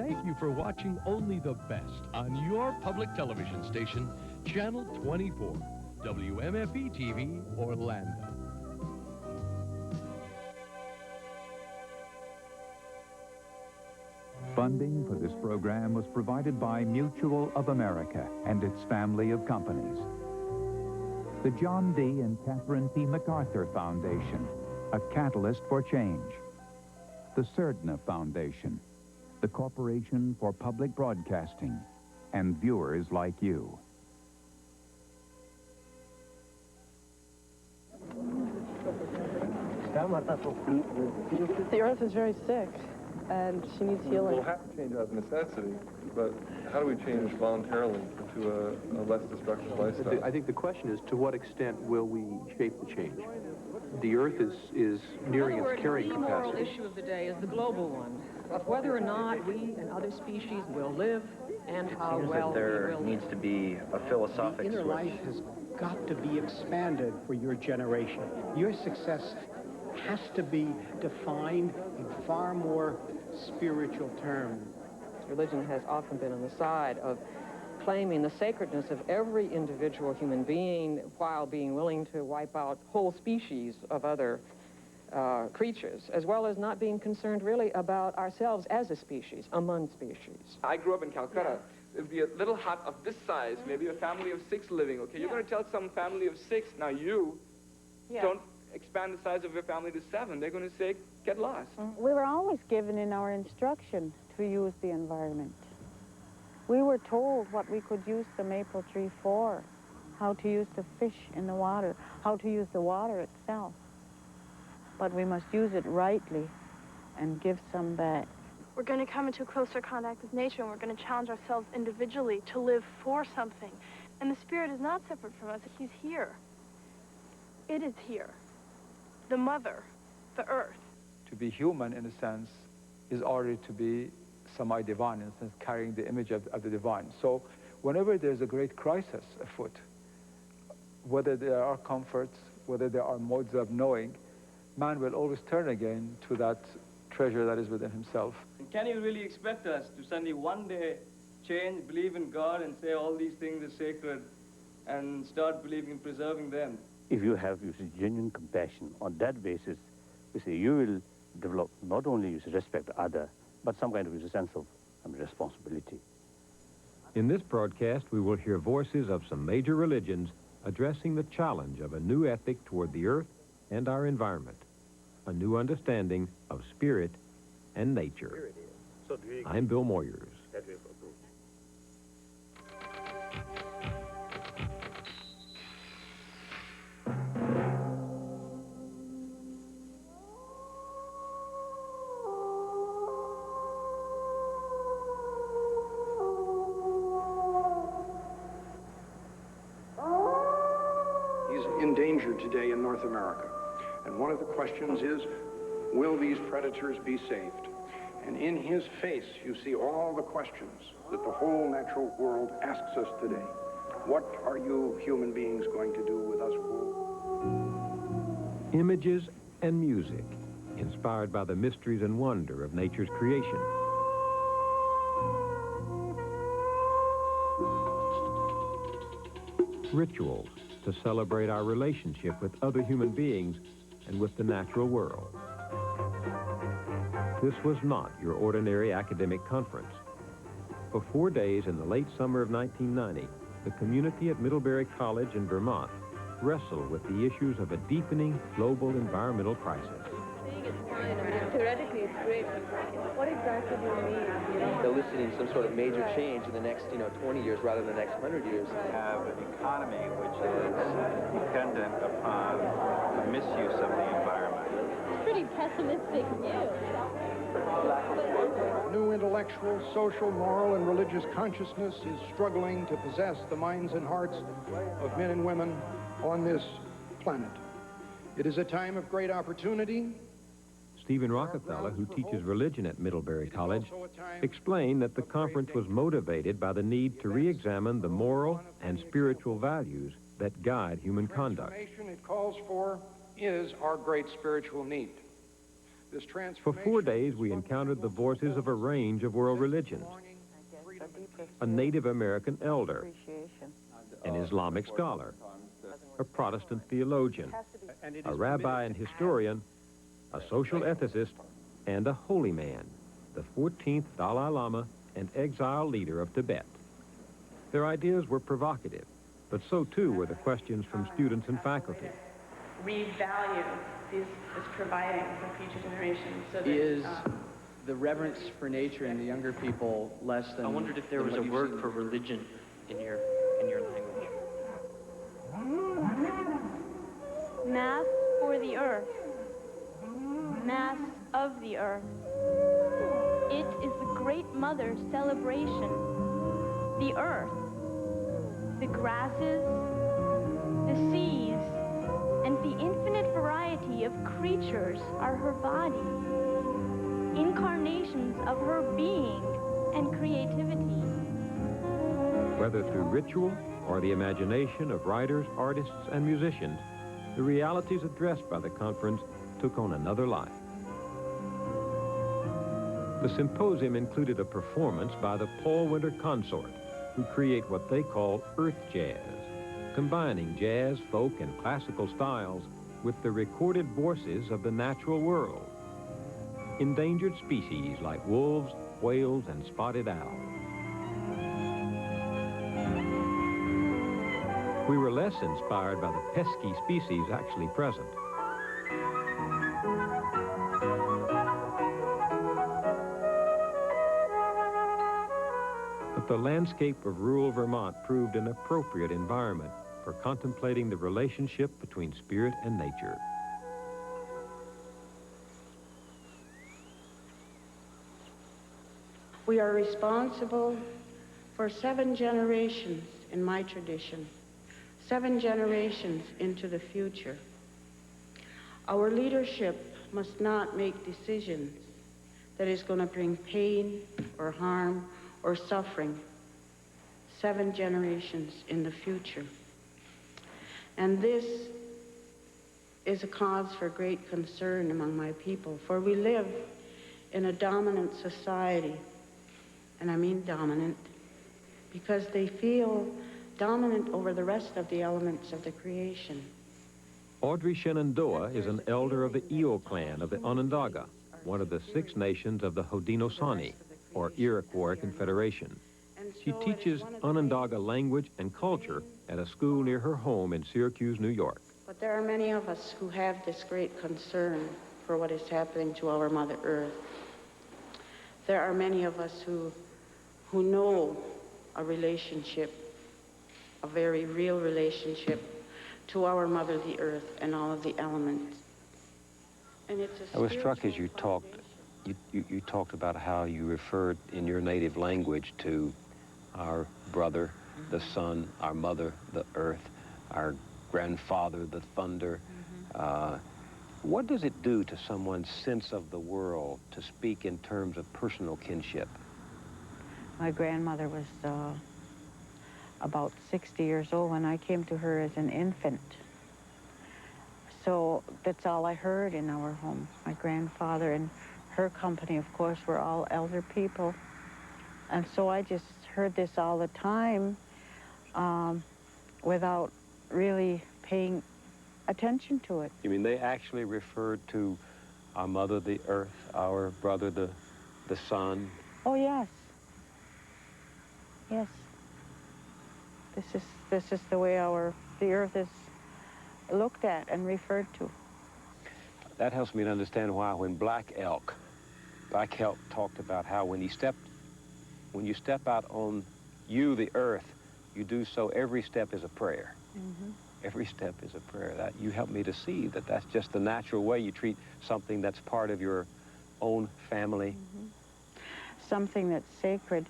thank you for watching only the best on your public television station, Channel 24, WMFE-TV, Orlando. Funding for this program was provided by Mutual of America and its family of companies. The John D. and Catherine P. MacArthur Foundation, a catalyst for change. The Serdna Foundation, the Corporation for Public Broadcasting, and viewers like you. The earth is very sick, and she needs healing. We'll have to change out of necessity, but how do we change voluntarily into a less destructive lifestyle? I think the question is, to what extent will we shape the change? The earth is nearing its carrying capacity. The moral issue of the day is the global one, of whether or not we and other species will live and how well we will live. There needs to be a philosophic inner life has got to be expanded for your generation. Your success has to be defined in far more spiritual terms. Religion has often been on the side of claiming the sacredness of every individual human being while being willing to wipe out whole species of other creatures, as well as not being concerned really about ourselves as a species, among species. I grew up in Calcutta. It'd be a little hut of this size, maybe a family of 6 living, okay? You're going to tell some family of 6, now you don't expand the size of your family to 7. They're going to say, get lost. We were always given in our instruction to use the environment. We were told what we could use the maple tree for, how to use the fish in the water, how to use the water itself. But we must use it rightly and give some back. We're going to come into closer contact with nature, and we're going to challenge ourselves individually to live for something. And the spirit is not separate from us. He's here. It is here. The mother, the earth. To be human, in a sense, is already to be semi-divine, in a sense, carrying the image of the divine. So whenever there's a great crisis afoot, whether there are comforts, whether there are modes of knowing, man will always turn again to that treasure that is within himself. Can you really expect us to suddenly one day change, believe in God, and say all these things are sacred, and start believing in preserving them? If you have genuine compassion, on that basis, you will develop not only respect for others, but some kind of sense of responsibility. In this broadcast, we will hear voices of some major religions addressing the challenge of a new ethic toward the earth and our environment, a new understanding of spirit and nature. I'm Bill Moyers. Endangered today in North America. And one of the questions is, will these predators be saved? And in his face, you see all the questions that the whole natural world asks us today. What are you human beings going to do with us wolves? Images and music, inspired by the mysteries and wonder of nature's creation. Rituals to celebrate our relationship with other human beings and with the natural world. This was not your ordinary academic conference. For 4 days in the late summer of 1990, the community at Middlebury College in Vermont wrestled with the issues of a deepening global environmental crisis. Theoretically, it's great. What exactly do you mean? Eliciting some sort of major change in the next, 20 years rather than the next 100 years. We have an economy which is dependent upon the misuse of the environment. It's a pretty pessimistic view. New intellectual, social, moral, and religious consciousness is struggling to possess the minds and hearts of men and women on this planet. It is a time of great opportunity. Stephen Rockefeller, who teaches religion at Middlebury College, explained that the conference was motivated by the need to re-examine the moral and spiritual values that guide human conduct. The transformation it calls for is our great spiritual need. This For transformation 4 days, we encountered the voices of a range of world religions. A Native American elder, an Islamic scholar, a Protestant theologian, a rabbi and historian, a social ethicist, and a holy man, the 14th Dalai Lama and exile leader of Tibet. Their ideas were provocative, but so too were the questions from students and faculty. Revalue this providing for future generations. So that, is the reverence for nature in the younger people less than... I wondered if there was a word for religion in your language. Mass for the earth. Mass of the earth. It is the Great Mother celebration. The earth, the grasses, the seas, and the infinite variety of creatures are her body, incarnations of her being and creativity. Whether through ritual or the imagination of writers, artists, and musicians, the realities addressed by the conference took on another life. The symposium included a performance by the Paul Winter Consort, who create what they call earth jazz, combining jazz, folk, and classical styles with the recorded voices of the natural world. Endangered species like wolves, whales, and spotted owls. We were less inspired by the pesky species actually present. But the landscape of rural Vermont proved an appropriate environment for contemplating the relationship between spirit and nature. We are responsible for 7 generations in my tradition, 7 generations into the future. Our leadership must not make decisions that is going to bring pain or harm or suffering 7 generations in the future. And this is a cause for great concern among my people, for we live in a dominant society, and I mean dominant, because they feel dominant over the rest of the elements of the creation. Audrey Shenandoah is an elder of the Eo clan of the Onondaga, one of the 6 nations of the Haudenosaunee, or Iroquois Confederation. She teaches Onondaga language and culture at a school near her home in Syracuse, New York. But there are many of us who have this great concern for what is happening to our Mother Earth. There are many of us who know a relationship, a very real relationship to our Mother, the Earth, and all of the elements. And it's a I was struck as you talked about how you referred in your native language to our brother, the sun, our mother, the earth, our grandfather, the thunder. What does it do to someone's sense of the world to speak in terms of personal kinship? My grandmother was about 60 years old when I came to her as an infant. So that's all I heard in our home. My grandfather and her company, of course, were all elder people. And so I just heard this all the time without really paying attention to it. You mean they actually referred to our mother, the earth, our brother, the sun? Oh, yes. Yes. This is the way the earth is looked at and referred to. That helps me to understand why when Black Elk talked about how when you step out on you, the earth, you do so every step is a prayer. Every step is a prayer. That you help me to see that that's just the natural way you treat something that's part of your own family. Something that's sacred.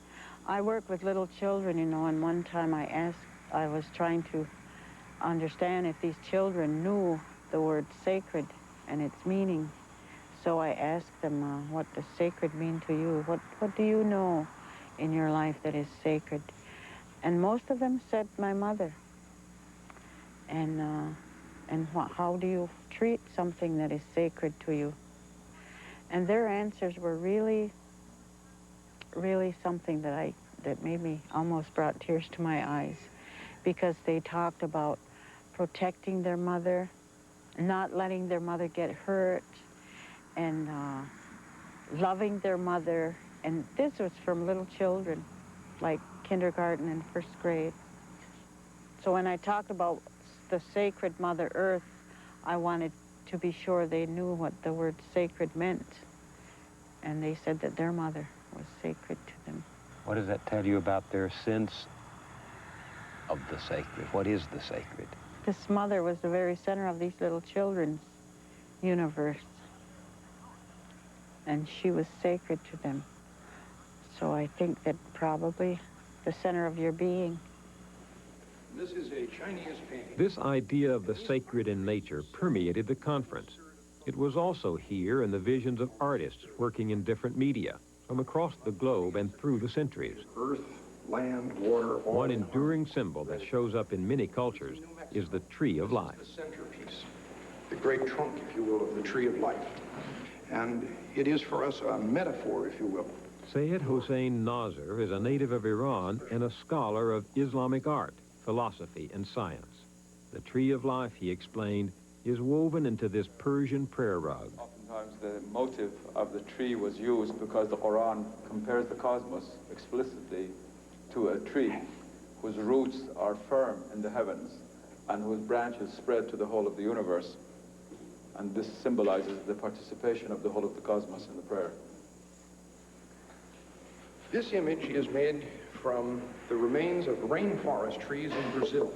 I work with little children, you know, and one time I was trying to understand if these children knew the word sacred and its meaning. So I asked them, what does sacred mean to you? What do you know in your life that is sacred? And most of them said, my mother. And how do you treat something that is sacred to you? And their answers were really, really something that made me almost brought tears to my eyes, because they talked about protecting their mother, not letting their mother get hurt, and loving their mother. And this was from little children, like kindergarten and first grade. So when I talked about the sacred Mother Earth, I wanted to be sure they knew what the word sacred meant. And they said that their mother was sacred to them. What does that tell you about their sense of the sacred? What is the sacred? This mother was the very center of these little children's universe. And she was sacred to them. So I think that probably the center of your being. This is a Chinese painting. This idea of the sacred in nature permeated the conference. It was also here in the visions of artists working in different media from across the globe and through the centuries. Earth, land, water, all. One enduring symbol that shows up in many cultures is the tree of life. The centerpiece, the great trunk, if you will, of the tree of life. And it is for us a metaphor, if you will. Syed Hossein Nasr is a native of Iran and a scholar of Islamic art, philosophy, and science. The tree of life, he explained, is woven into this Persian prayer rug. Oftentimes the motive of the tree was used because the Quran compares the cosmos explicitly to a tree whose roots are firm in the heavens and whose branches spread to the whole of the universe. And this symbolizes the participation of the whole of the cosmos in the prayer. This image is made from the remains of rainforest trees in Brazil.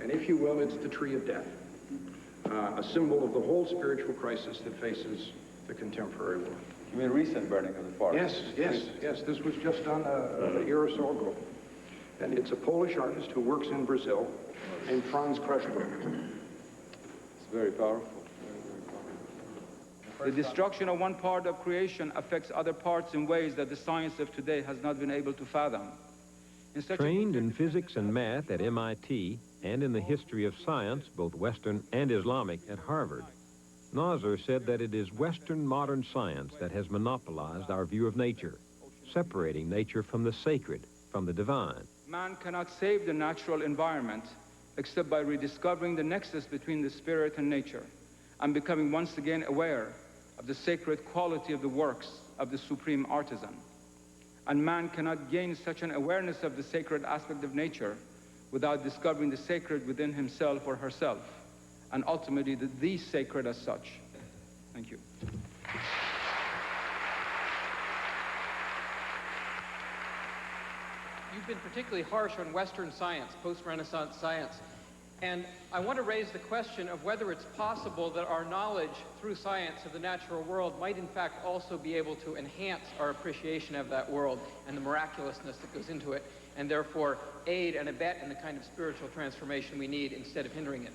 And if you will, it's the tree of death, a symbol of the whole spiritual crisis that faces the contemporary world. You mean recent burning of the forest? Yes. This was just done a year or so ago. And it's a Polish artist who works in Brazil named Franz Kruszko. It's very powerful. The destruction of one part of creation affects other parts in ways that the science of today has not been able to fathom. Trained in physics and math at MIT and in the history of science, both Western and Islamic, at Harvard, Nasr said that it is Western modern science that has monopolized our view of nature, separating nature from the sacred, from the divine. Man cannot save the natural environment except by rediscovering the nexus between the spirit and nature and becoming once again aware of the sacred quality of the works of the supreme artisan. And man cannot gain such an awareness of the sacred aspect of nature without discovering the sacred within himself or herself, and ultimately the sacred as such. Thank you. You've been particularly harsh on Western science, post-Renaissance science. And I want to raise the question of whether it's possible that our knowledge through science of the natural world might in fact also be able to enhance our appreciation of that world and the miraculousness that goes into it, and therefore aid and abet in the kind of spiritual transformation we need instead of hindering it.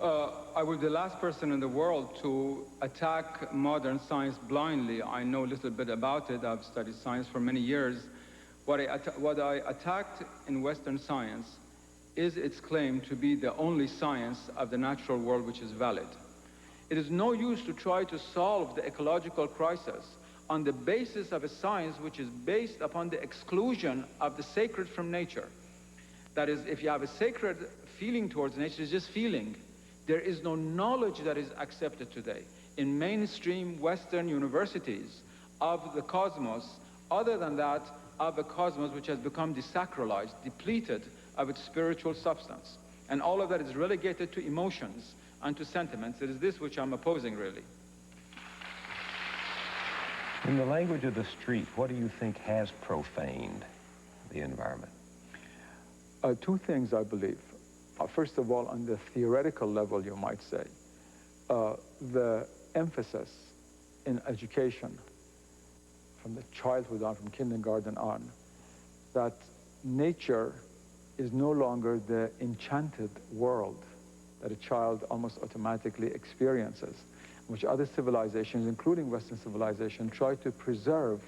I was the last person in the world to attack modern science blindly. I know a little bit about it. I've studied science for many years. What I attacked in Western science is its claim to be the only science of the natural world which is valid. It is no use to try to solve the ecological crisis on the basis of a science which is based upon the exclusion of the sacred from nature. That is, if you have a sacred feeling towards nature, it's just feeling. There is no knowledge that is accepted today in mainstream Western universities of the cosmos, other than that of a cosmos which has become desacralized, depleted of its spiritual substance. And all of that is relegated to emotions and to sentiments. It is this which I'm opposing, really. In the language of the street, what do you think has profaned the environment? Two things, I believe. First of all, on the theoretical level, you might say, the emphasis in education from the childhood on, from kindergarten on, that nature is no longer the enchanted world that a child almost automatically experiences, which other civilizations, including Western civilization, try to preserve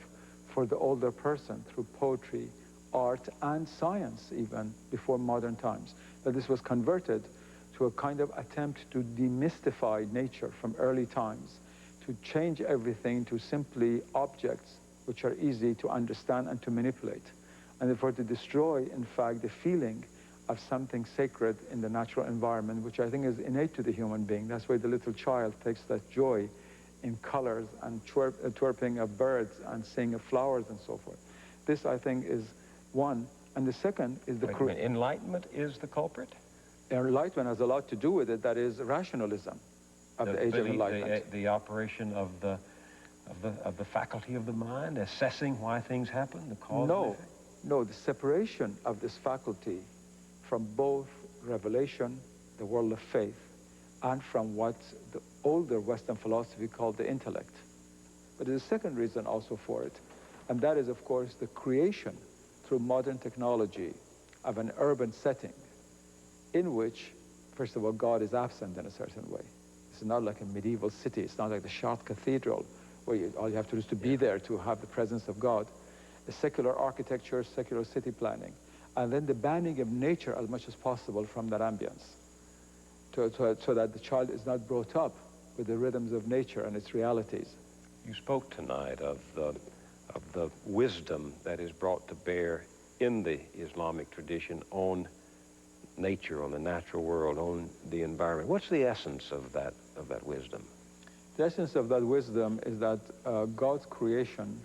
for the older person through poetry, art, and science, even before modern times. That this was converted to a kind of attempt to demystify nature from early times, to to change everything to simply objects which are easy to understand and to manipulate, and therefore to destroy, in fact, the feeling of something sacred in the natural environment, which I think is innate to the human being. That's why the little child takes that joy in colors and chirping of birds and singing of flowers and so forth. This, I think, is one. And the second is the... Enlightenment is the culprit? Enlightenment has a lot to do with it. That is rationalism of the age of enlightenment. The operation of the faculty of the mind, assessing why things happen, the cause and effect? No, the separation of this faculty from both revelation, the world of faith, and from what the older Western philosophy called the intellect. But there's a second reason also for it, and that is, of course, the creation through modern technology of an urban setting in which, first of all, God is absent in a certain way. It's not like a medieval city. It's not like the Chartres Cathedral, where all you have to do is to be there to have the presence of God. The secular architecture, secular city planning, and then the banning of nature as much as possible from that ambience, so that the child is not brought up with the rhythms of nature and its realities. You spoke tonight of the wisdom that is brought to bear in the Islamic tradition on nature, on the natural world, on the environment. What's the essence of that wisdom? The essence of that wisdom is that God's creation,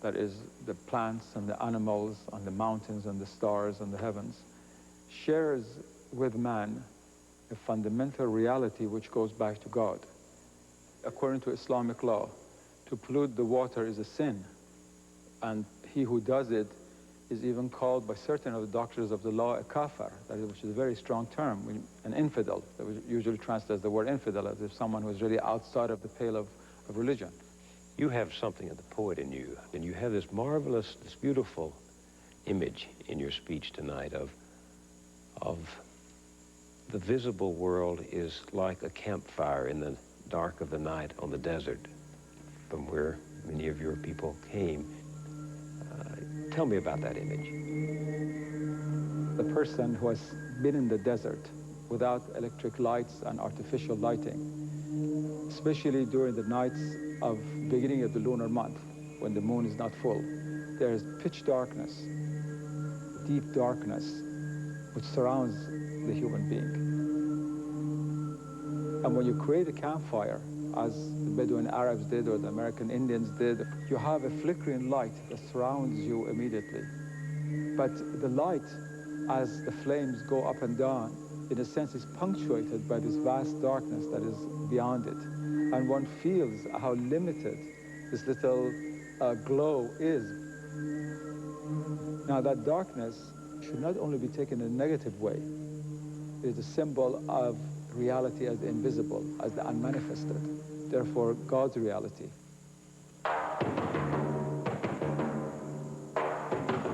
that is the plants and the animals and the mountains and the stars and the heavens, shares with man a fundamental reality which goes back to God. According to Islamic law, to pollute the water is a sin, and he who does it is even called by certain of the doctors of the law a kafir, which is a very strong term, an infidel. That was usually translated as the word infidel, as if someone who is really outside of the pale of religion. You have something of the poet in you, and you have this marvelous, this beautiful image in your speech tonight of the visible world is like a campfire in the dark of the night on the desert from where many of your people came. Tell me about that image. The person who has been in the desert without electric lights and artificial lighting, especially during the nights of beginning of the lunar month, when the moon is not full, there is pitch darkness, deep darkness, which surrounds the human being. And when you create a campfire, as the Bedouin Arabs did or the American Indians did, you have a flickering light that surrounds you immediately. But the light, as the flames go up and down, in a sense is punctuated by this vast darkness that is beyond it. And one feels how limited this little glow is. Now that darkness should not only be taken in a negative way. It is a symbol of reality as the invisible, as the unmanifested, therefore God's reality.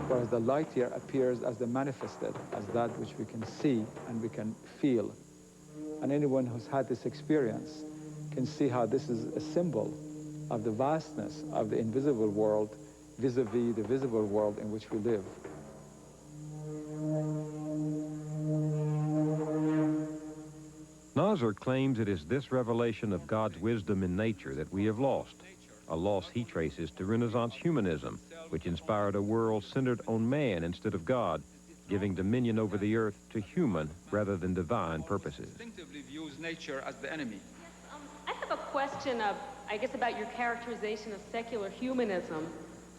Whereas the light here appears as the manifested, as that which we can see and we can feel. And anyone who's had this experience can see how this is a symbol of the vastness of the invisible world vis-a-vis the visible world in which we live. Nasr claims it is this revelation of God's wisdom in nature that we have lost, a loss he traces to Renaissance humanism, which inspired a world centered on man instead of God, giving dominion over the earth to human rather than divine purposes. Instinctively views nature as the enemy. I have a question I guess about your characterization of secular humanism.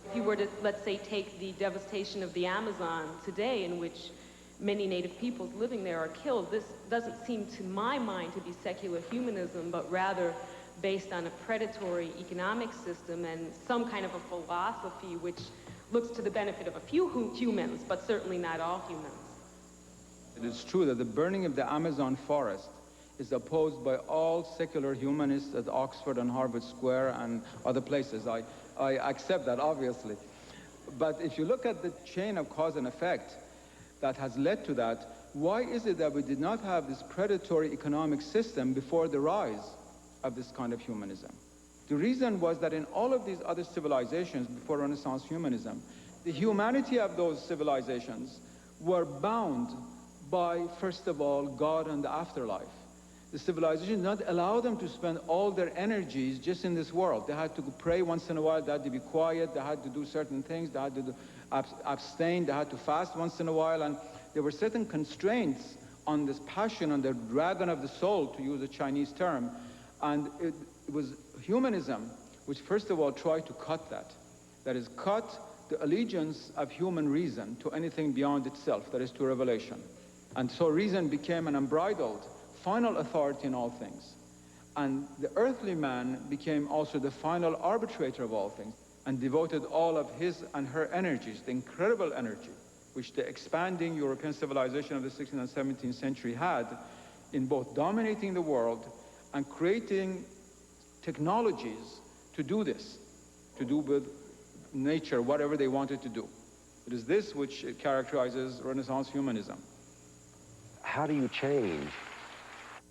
If you were to, let's say, take the devastation of the Amazon today, in which many native peoples living there are killed, this doesn't seem to my mind to be secular humanism, but rather based on a predatory economic system and some kind of a philosophy which looks to the benefit of a few humans, but certainly not all humans. It is true that the burning of the Amazon forest is opposed by all secular humanists at Oxford and Harvard Square and other places. I accept that, obviously. But if you look at the chain of cause and effect that has led to that, why is it that we did not have this predatory economic system before the rise of this kind of humanism? The reason was that in all of these other civilizations before Renaissance humanism, the humanity of those civilizations were bound by, first of all, God and the afterlife. the civilization did not allow them to spend all their energies just in this world. They had to pray once in a while, they had to be quiet, they had to do certain things, they had to abstain, they had to fast once in a while, and there were certain constraints on this passion, on the dragon of the soul, to use a Chinese term, and it was humanism which first of all tried to cut that. That is, cut the allegiance of human reason to anything beyond itself, that is, to revelation. And so reason became an unbridled, final authority in all things. And the earthly man became also the final arbitrator of all things, and devoted all of his and her energies, the incredible energy which the expanding European civilization of the 16th and 17th century had in both dominating the world and creating technologies to do this, to do with nature whatever they wanted to do. It is this which characterizes Renaissance humanism. How do you change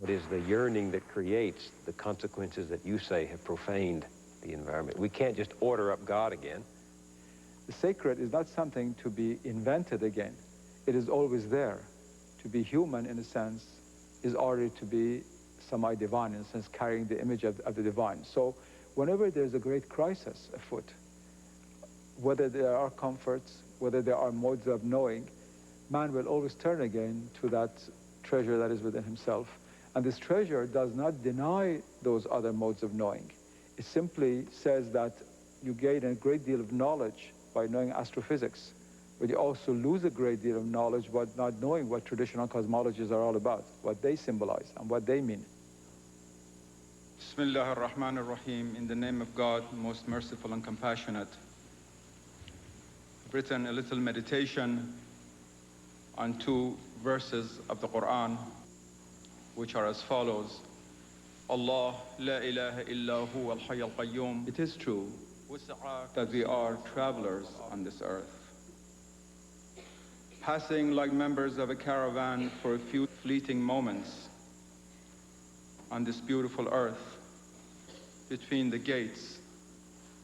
what is the yearning that creates the consequences that you say have profaned the environment? We can't just order up God again. The sacred is not something to be invented again. It is always there. To be human, in a sense, is already to be semi-divine, in a sense, carrying the image of the divine. So whenever there's a great crisis afoot, whether there are comforts, whether there are modes of knowing, man will always turn again to that treasure that is within himself. And this treasure does not deny those other modes of knowing. It simply says that you gain a great deal of knowledge by knowing astrophysics, but you also lose a great deal of knowledge by not knowing what traditional cosmologies are all about, what they symbolize and what they mean. Bismillah ar-Rahman ar-Rahim, in the name of God, most merciful and compassionate. I've written a little meditation on 2 verses of the Quran, which are as follows. Allah, la ilaha illa huwa al-hayy al-qayyum. It is true that we are travelers on this earth, passing like members of a caravan for a few fleeting moments on this beautiful earth between the gates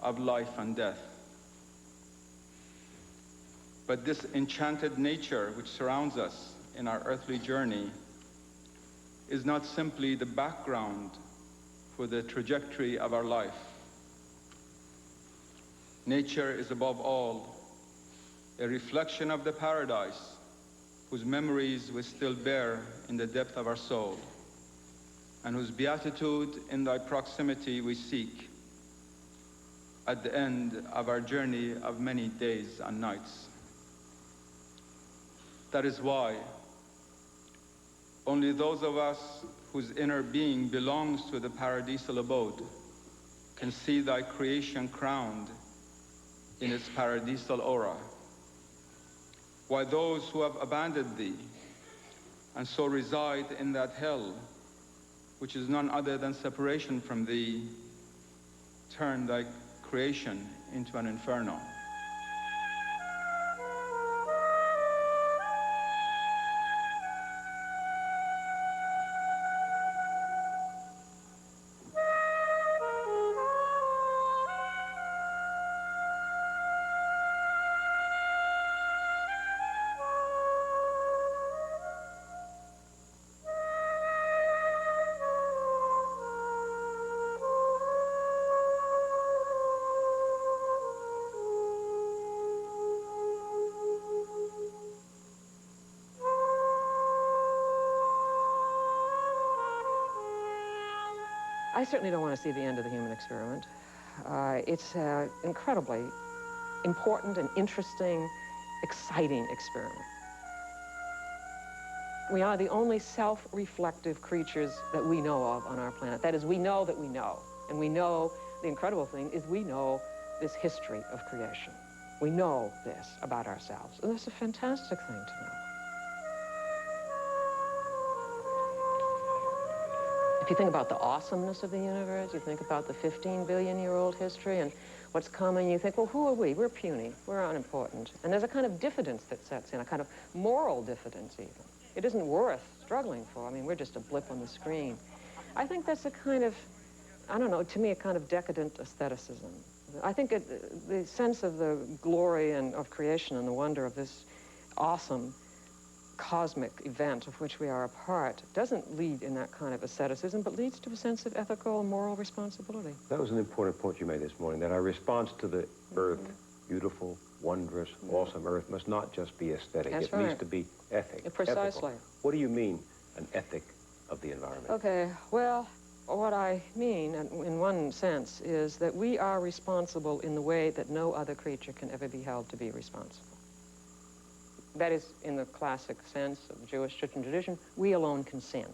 of life and death. But this enchanted nature which surrounds us in our earthly journey is not simply the background for the trajectory of our life. Nature is above all a reflection of the paradise whose memories we still bear in the depth of our soul, and whose beatitude in thy proximity we seek at the end of our journey of many days and nights. That is why only those of us whose inner being belongs to the paradisal abode can see thy creation crowned in its paradisal aura, while those who have abandoned thee and so reside in that hell, which is none other than separation from thee, turn thy creation into an inferno. I certainly don't want to see the end of the human experiment. It's an incredibly important and interesting, exciting experiment. We are the only self-reflective creatures that we know of on our planet. That is, we know that we know. And we know, the incredible thing is we know this history of creation. We know this about ourselves. And that's a fantastic thing to know. If you think about the awesomeness of the universe, you think about the 15-billion-year-old history and what's coming, you think, well, who are we? We're puny. We're unimportant. And there's a kind of diffidence that sets in, a kind of moral diffidence even. It isn't worth struggling for. I mean, we're just a blip on the screen. I think that's a kind of, I don't know, to me, a kind of decadent aestheticism. I think the sense of the glory and of creation and the wonder of this awesome cosmic event of which we are a part doesn't lead in that kind of asceticism, but leads to a sense of ethical and moral responsibility. That was an important point you made this morning, that our response to the earth, beautiful, wondrous, awesome earth, must not just be aesthetic. That's it right. needs to be ethic. Precisely. Ethical. What do you mean, an ethic of the environment? Okay, well, what I mean, in one sense, is that we are responsible in the way that no other creature can ever be held to be responsible. That is, in the classic sense of Jewish Christian tradition, we alone can sin.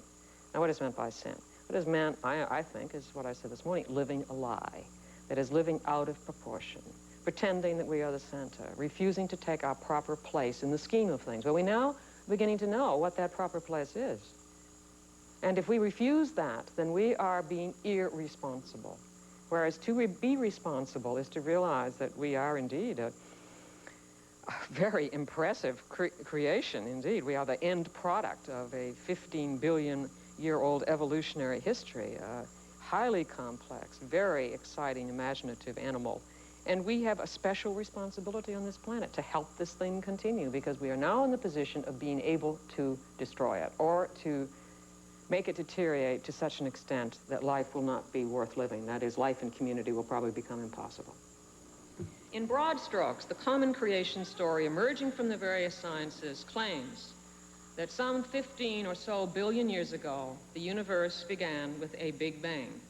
Now, what is meant by sin? What is meant, I think, is what I said this morning, living a lie. That is, living out of proportion, pretending that we are the center, refusing to take our proper place in the scheme of things. But we now beginning to know what that proper place is. And if we refuse that, then we are being irresponsible. Whereas to be responsible is to realize that we are indeed a very impressive creation, indeed. We are the end product of a 15 billion year old evolutionary history, a highly complex, very exciting, imaginative animal. And we have a special responsibility on this planet to help this thing continue, because we are now in the position of being able to destroy it or to make it deteriorate to such an extent that life will not be worth living. That is, life in community will probably become impossible. In broad strokes, the common creation story emerging from the various sciences claims that some 15 or so billion years ago, the universe began with a Big Bang.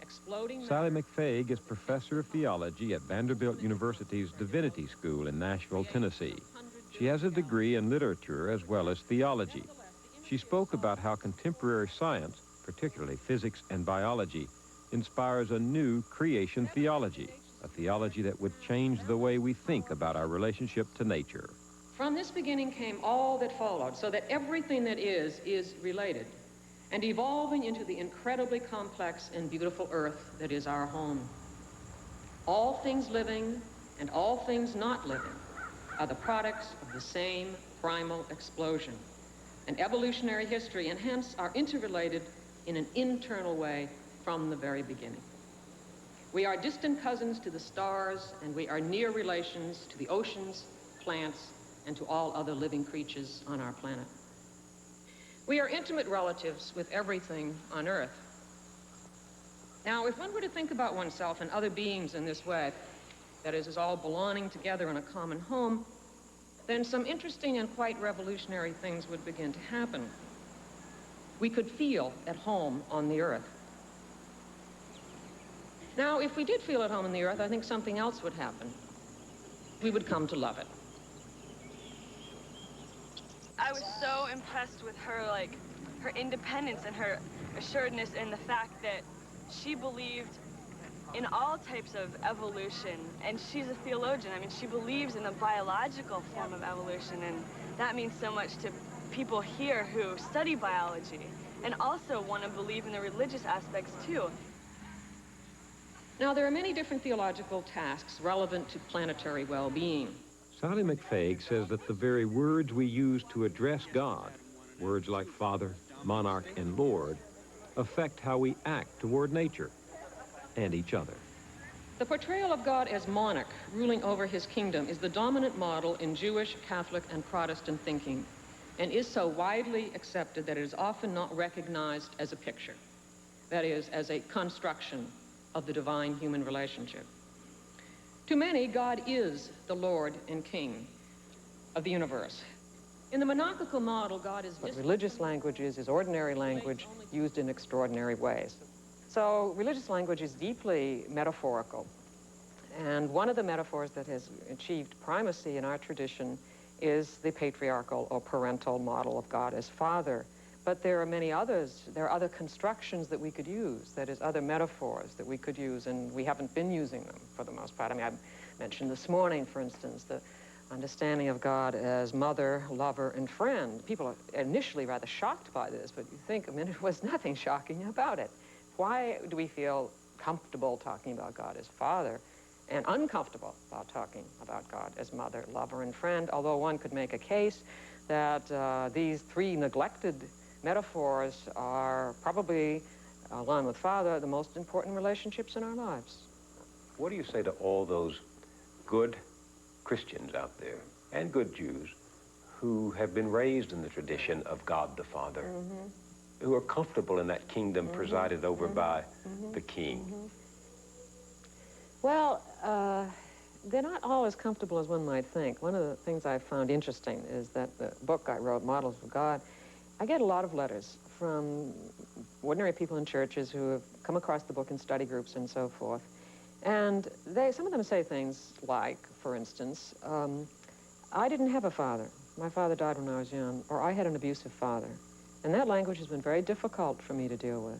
Exploding... Sally McFaig is professor of theology at Vanderbilt University's Divinity School in Nashville, Tennessee. She has a degree in literature as well as theology. She spoke about how contemporary science, particularly physics and biology, inspires a new creation theology, a theology that would change the way we think about our relationship to nature. From this beginning came all that followed, so that everything that is related, and evolving into the incredibly complex and beautiful earth that is our home. All things living and all things not living are the products of the same primal explosion. And evolutionary history, and hence are interrelated in an internal way from the very beginning. We are distant cousins to the stars, and we are near relations to the oceans, plants, and to all other living creatures on our planet. We are intimate relatives with everything on Earth. Now, if one were to think about oneself and other beings in this way, that is all belonging together in a common home, then some interesting and quite revolutionary things would begin to happen. We could feel at home on the Earth. Now, if we did feel at home on the Earth, I think something else would happen. We would come to love it. I was so impressed with her, her independence and her assuredness in the fact that she believed in all types of evolution, and she's a theologian. I mean, she believes in the biological form of evolution, and that means so much to people here who study biology and also want to believe in the religious aspects too. Now, there are many different theological tasks relevant to planetary well-being. Sally McFaig says that the very words we use to address God, words like Father, Monarch, and Lord, affect how we act toward nature and each other. The portrayal of God as monarch ruling over his kingdom is the dominant model in Jewish, Catholic, and Protestant thinking, and is so widely accepted that it is often not recognized as a picture, that is, as a construction of the divine-human relationship. To many, God is the Lord and King of the universe. In the monarchical model, God is... What religious language is ordinary language used in extraordinary ways. So religious language is deeply metaphorical. And one of the metaphors that has achieved primacy in our tradition is the patriarchal or parental model of God as Father. But there are many others. There are other constructions that we could use, that is, other metaphors that we could use, and we haven't been using them for the most part. I mean, I mentioned this morning, for instance, the understanding of God as mother, lover, and friend. People are initially rather shocked by this, but you think, there was nothing shocking about it. Why do we feel comfortable talking about God as Father and uncomfortable about talking about God as mother, lover, and friend? Although one could make a case that these three neglected metaphors are probably, along with Father, the most important relationships in our lives. What do you say to all those good Christians out there, and good Jews, who have been raised in the tradition of God the Father, who are comfortable in that kingdom presided over by the king? Well, they're not all as comfortable as one might think. One of the things I found interesting is that the book I wrote, Models of God, I get a lot of letters from ordinary people in churches who have come across the book in study groups and so forth. And some of them say things like, for instance, I didn't have a father. My father died when I was young, or I had an abusive father. And that language has been very difficult for me to deal with.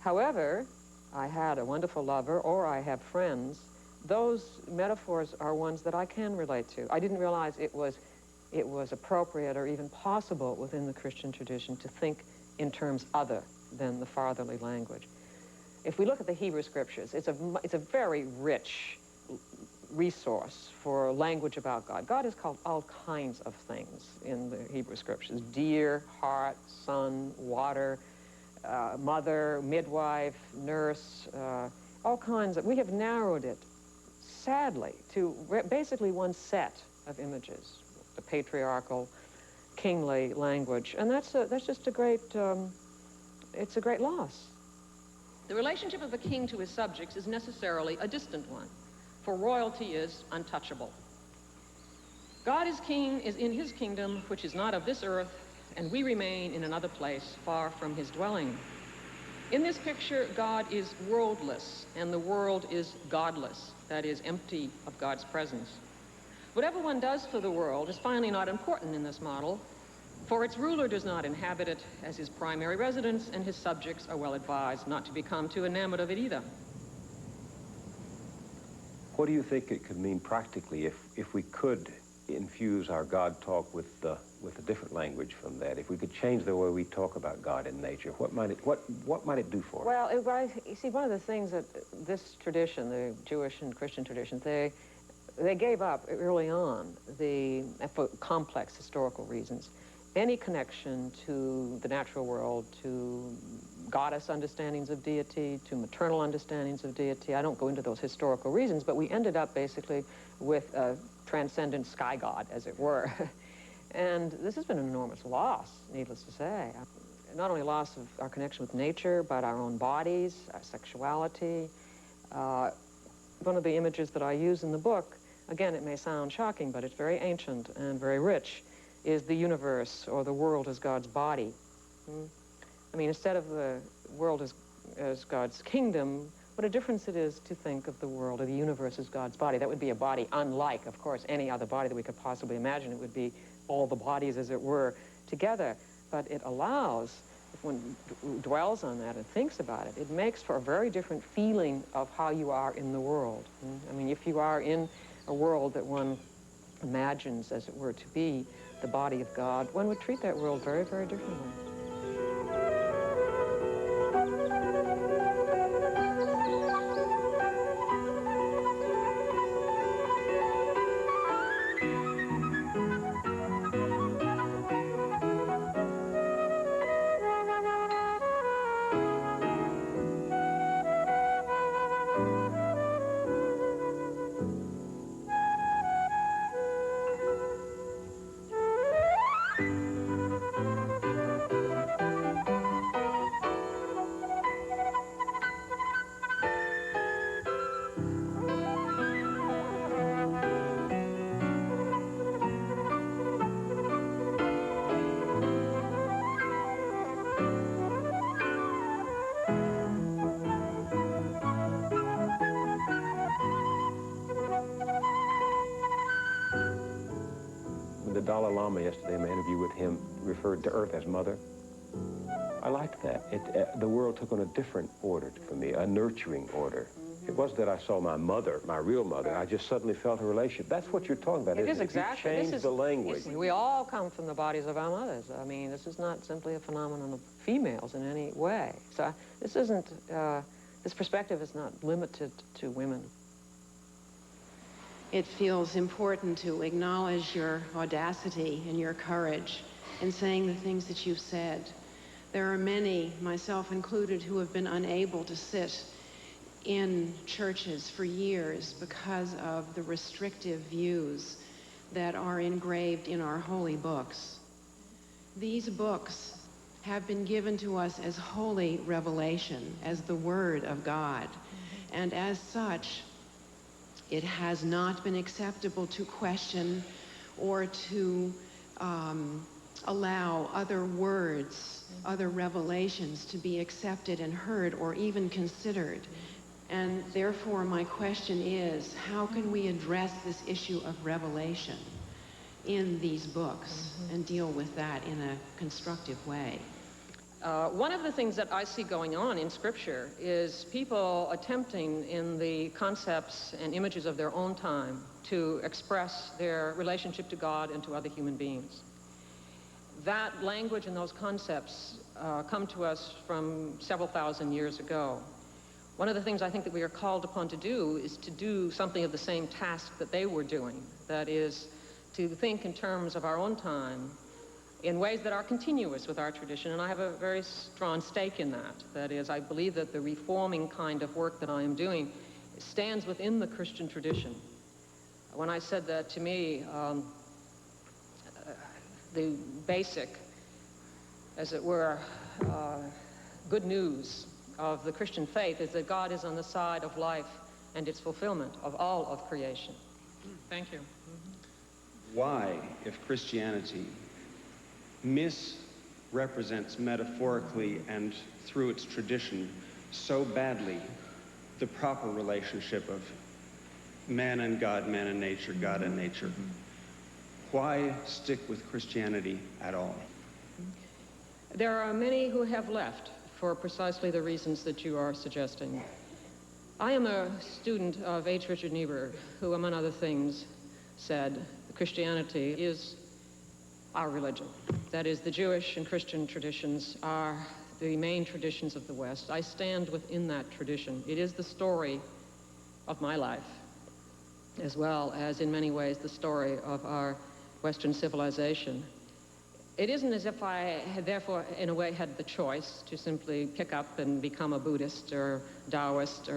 However, I had a wonderful lover, or I have friends. Those metaphors are ones that I can relate to. I didn't realize it was appropriate or even possible within the Christian tradition to think in terms other than the fatherly language. If we look at the Hebrew scriptures, it's a very rich resource for language about God. God is called all kinds of things in the Hebrew scriptures: deer, heart, son, water, mother, midwife, nurse, all kinds of. We have narrowed it, sadly, to basically one set of images, the patriarchal, kingly language, and that's just a great. It's a great loss. The relationship of a king to his subjects is necessarily a distant one, for royalty is untouchable. God is king, is in his kingdom, which is not of this earth, and we remain in another place, far from his dwelling. In this picture, God is worldless, and the world is godless, that is, empty of God's presence. Whatever one does for the world is finally not important in this model, for its ruler does not inhabit it as his primary residence, and his subjects are well advised not to become too enamored of it either. What do you think it could mean practically if we could infuse our God talk with a different language from that? If we could change the way we talk about God in nature, what might it do for us? Well, you see, one of the things that this tradition, the Jewish and Christian tradition, they gave up early on, for complex historical reasons, any connection to the natural world, to goddess understandings of deity, to maternal understandings of deity. I don't go into those historical reasons, but we ended up basically with a transcendent sky god, as it were. And this has been an enormous loss, needless to say. Not only loss of our connection with nature, but our own bodies, our sexuality. One of the images that I use in the book, again, it may sound shocking, but it's very ancient and very rich, is the universe or the world as God's body. I mean, instead of the world as God's kingdom, what a difference it is to think of the world or the universe as God's body. That would be a body unlike, of course, any other body that we could possibly imagine. It would be all the bodies, as it were, together. But it allows, if one dwells on that and thinks about it, it makes for a very different feeling of how you are in the world. I mean, if you are in a world that one imagines, as it were, to be the body of God, one would treat that world very, very differently. The Dalai Lama yesterday, in my interview with him, referred to Earth as Mother. I liked that. The world took on a different order for me, a nurturing order. It wasn't that I saw my mother, my real mother. I just suddenly felt a relationship. That's what you're talking about, isn't it? Exactly. You change the language. We all come from the bodies of our mothers. I mean, this is not simply a phenomenon of females in any way. So this isn't, this perspective is not limited to women. It feels important to acknowledge your audacity and your courage in saying the things that you've said. There are many, myself included, who have been unable to sit in churches for years because of the restrictive views that are engraved in our holy books. These books have been given to us as holy revelation, as the Word of God. And as such, it has not been acceptable to question or to allow other words, other revelations to be accepted and heard or even considered. And therefore, my question is, how can we address this issue of revelation in these books and deal with that in a constructive way? One of the things that I see going on in Scripture is people attempting in the concepts and images of their own time to express their relationship to God and to other human beings. That language and those concepts come to us from several thousand years ago. One of the things I think that we are called upon to do is to do something of the same task that they were doing. That is, to think in terms of our own time in ways that are continuous with our tradition, and I have a very strong stake in that. That is, I believe that the reforming kind of work that I am doing stands within the Christian tradition. When I said that, to me, the basic, as it were, good news of the Christian faith is that God is on the side of life and its fulfillment of all of creation. Thank you. Why, if Christianity misrepresents metaphorically and through its tradition so badly the proper relationship of man and God, man and nature, God and nature, why stick with Christianity at all? There are many who have left for precisely the reasons that you are suggesting. I am a student of H. Richard Niebuhr, who, among other things, said Christianity is our religion. That is, the Jewish and Christian traditions are the main traditions of the West. I stand within that tradition. It is the story of my life, as well as, in many ways, the story of our Western civilization. It isn't as if I had, therefore, in a way, had the choice to simply pick up and become a Buddhist or Taoist.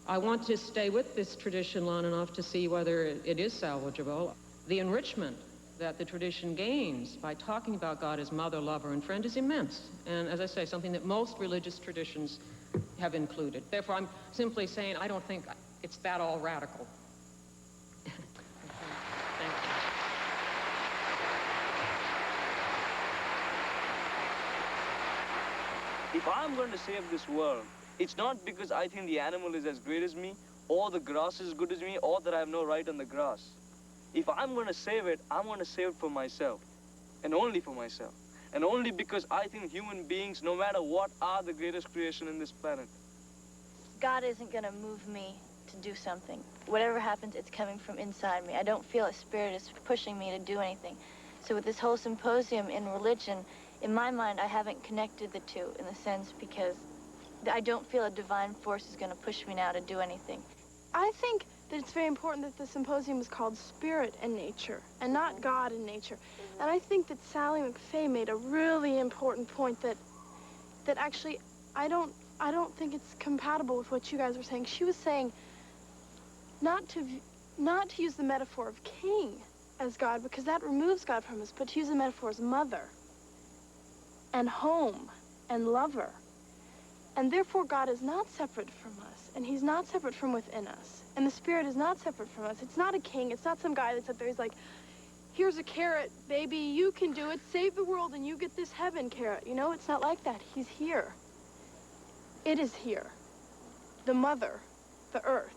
I want to stay with this tradition long enough to see whether it is salvageable. The enrichment that the tradition gains by talking about God as mother, lover, and friend is immense. And as I say, something that most religious traditions have included. Therefore, I'm simply saying I don't think it's that all radical. If I'm going to save this world, it's not because I think the animal is as great as me, or the grass is as good as me, or that I have no right on the grass. If I'm going to save it, I'm going to save it for myself, and only for myself, and only because I think human beings, no matter what, are the greatest creation in this planet. God isn't going to move me to do something. Whatever happens, it's coming from inside me. I don't feel a spirit is pushing me to do anything. So with this whole symposium in religion, in my mind, I haven't connected the two in the sense because I don't feel a divine force is going to push me now to do anything. I think that it's very important that the symposium is called Spirit and Nature, and not God and Nature. And I think that Sally McFay made a really important point that actually I don't think it's compatible with what you guys were saying. She was saying not to use the metaphor of king as God, because that removes God from us, but to use the metaphor as mother and home and lover. And therefore, God is not separate from us, and he's not separate from within us. And the Spirit is not separate from us. It's not a king. It's not some guy that's up there. He's like, here's a carrot, baby. You can do it. Save the world, and you get this heaven carrot. You know, it's not like that. He's here. It is here. The mother, the earth.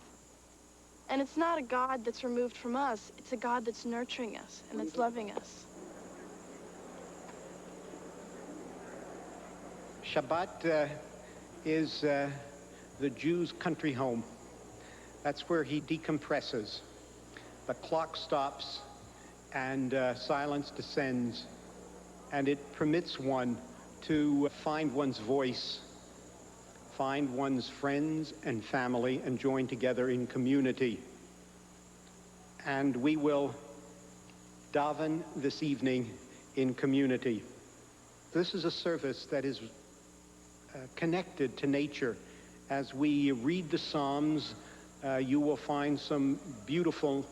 And it's not a God that's removed from us. It's a God that's nurturing us and that's loving us. Shabbat is the Jew's country home. That's where he decompresses. The clock stops and silence descends, and it permits one to find one's voice, find one's friends and family, and join together in community. And we will daven this evening in community. This is a service that is connected to nature. As we read the Psalms, you will find some beautiful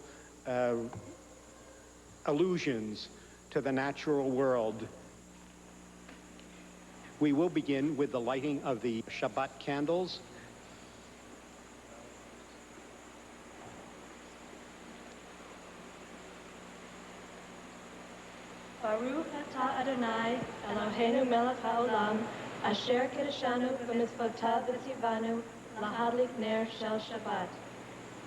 allusions to the natural world. We will begin with the lighting of the Shabbat candles. Baruch atah Adonai, Eloheinu melech haolam, asher kiddushanu b'mitzvotav v'tzivanu, lahadlik ner shel Shabbat.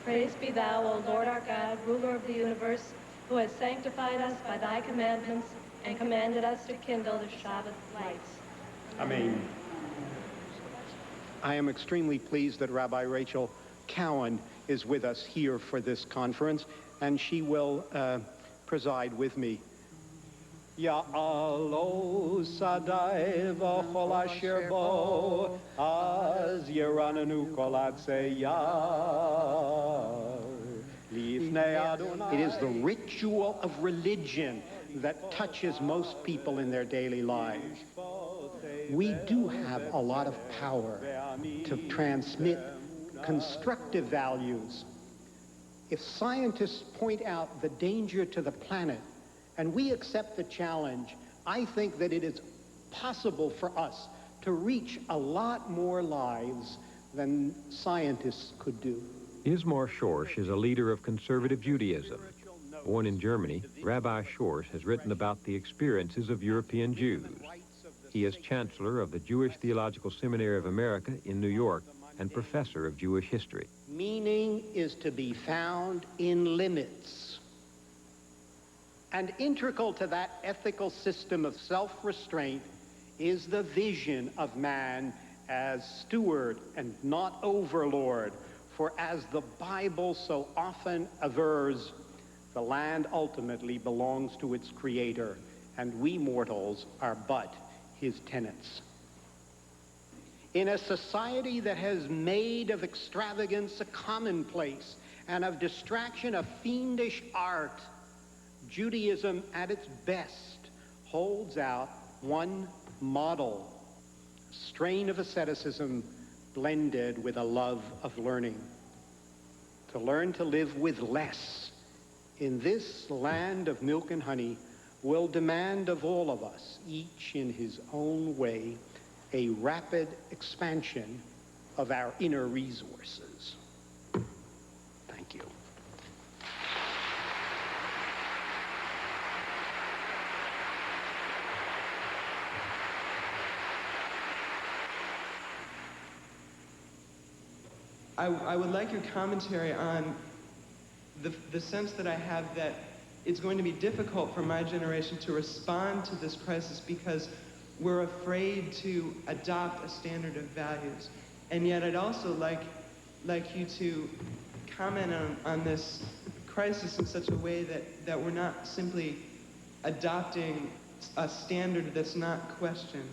Praise be thou, O Lord our God, ruler of the universe, who has sanctified us by thy commandments and commanded us to kindle the Shabbat lights. Amen. I am extremely pleased that Rabbi Rachel Cowan is with us here for this conference, and she will preside with me. Ya'alo sadai v'chol asher bo, az yerananu kol atzeyar. It is the ritual of religion that touches most people in their daily lives. We do have a lot of power to transmit constructive values. If scientists point out the danger to the planet, and we accept the challenge, I think that it is possible for us to reach a lot more lives than scientists could do. Ismar Schorsch is a leader of conservative Judaism. Born in Germany, Rabbi Schorsch has written about the experiences of European Jews. He is chancellor of the Jewish Theological Seminary of America in New York and professor of Jewish history. Meaning is to be found in limits. And integral to that ethical system of self-restraint is the vision of man as steward and not overlord. For as the Bible so often avers, the land ultimately belongs to its creator, and we mortals are but his tenants. In a society that has made of extravagance a commonplace and of distraction a fiendish art, Judaism at its best holds out one model, a strain of asceticism blended with a love of learning. To learn to live with less in this land of milk and honey will demand of all of us, each in his own way, a rapid expansion of our inner resources. Thank you. I would like your commentary on the sense that I have that it's going to be difficult for my generation to respond to this crisis because we're afraid to adopt a standard of values. And yet I'd also like you to comment on this crisis in such a way that we're not simply adopting a standard that's not questioned.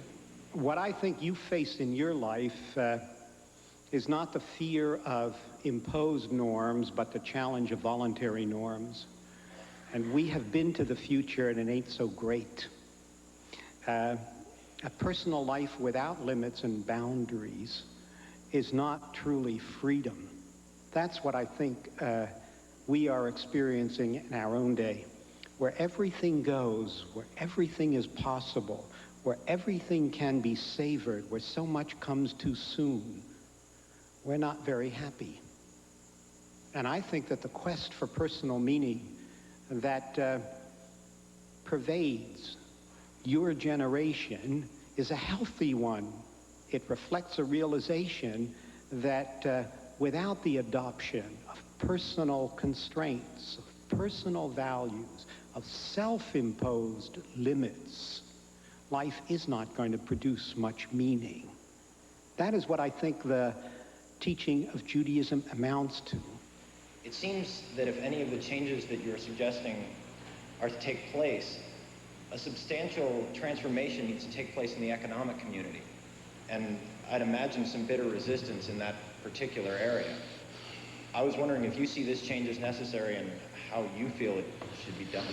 What I think you face in your life is not the fear of imposed norms, but the challenge of voluntary norms. And we have been to the future, and it ain't so great. A personal life without limits and boundaries is not truly freedom. That's what I think we are experiencing in our own day, where everything goes, where everything is possible, where everything can be savored, where so much comes too soon. We're not very happy. And I think that the quest for personal meaning that pervades your generation is a healthy one. It reflects a realization that without the adoption of personal constraints, of personal values, of self-imposed limits, life is not going to produce much meaning. That is what I think the teaching of Judaism amounts to. It seems that if any of the changes that you're suggesting are to take place, a substantial transformation needs to take place in the economic community. And I'd imagine some bitter resistance in that particular area. I was wondering if you see this change as necessary and how you feel it should be done.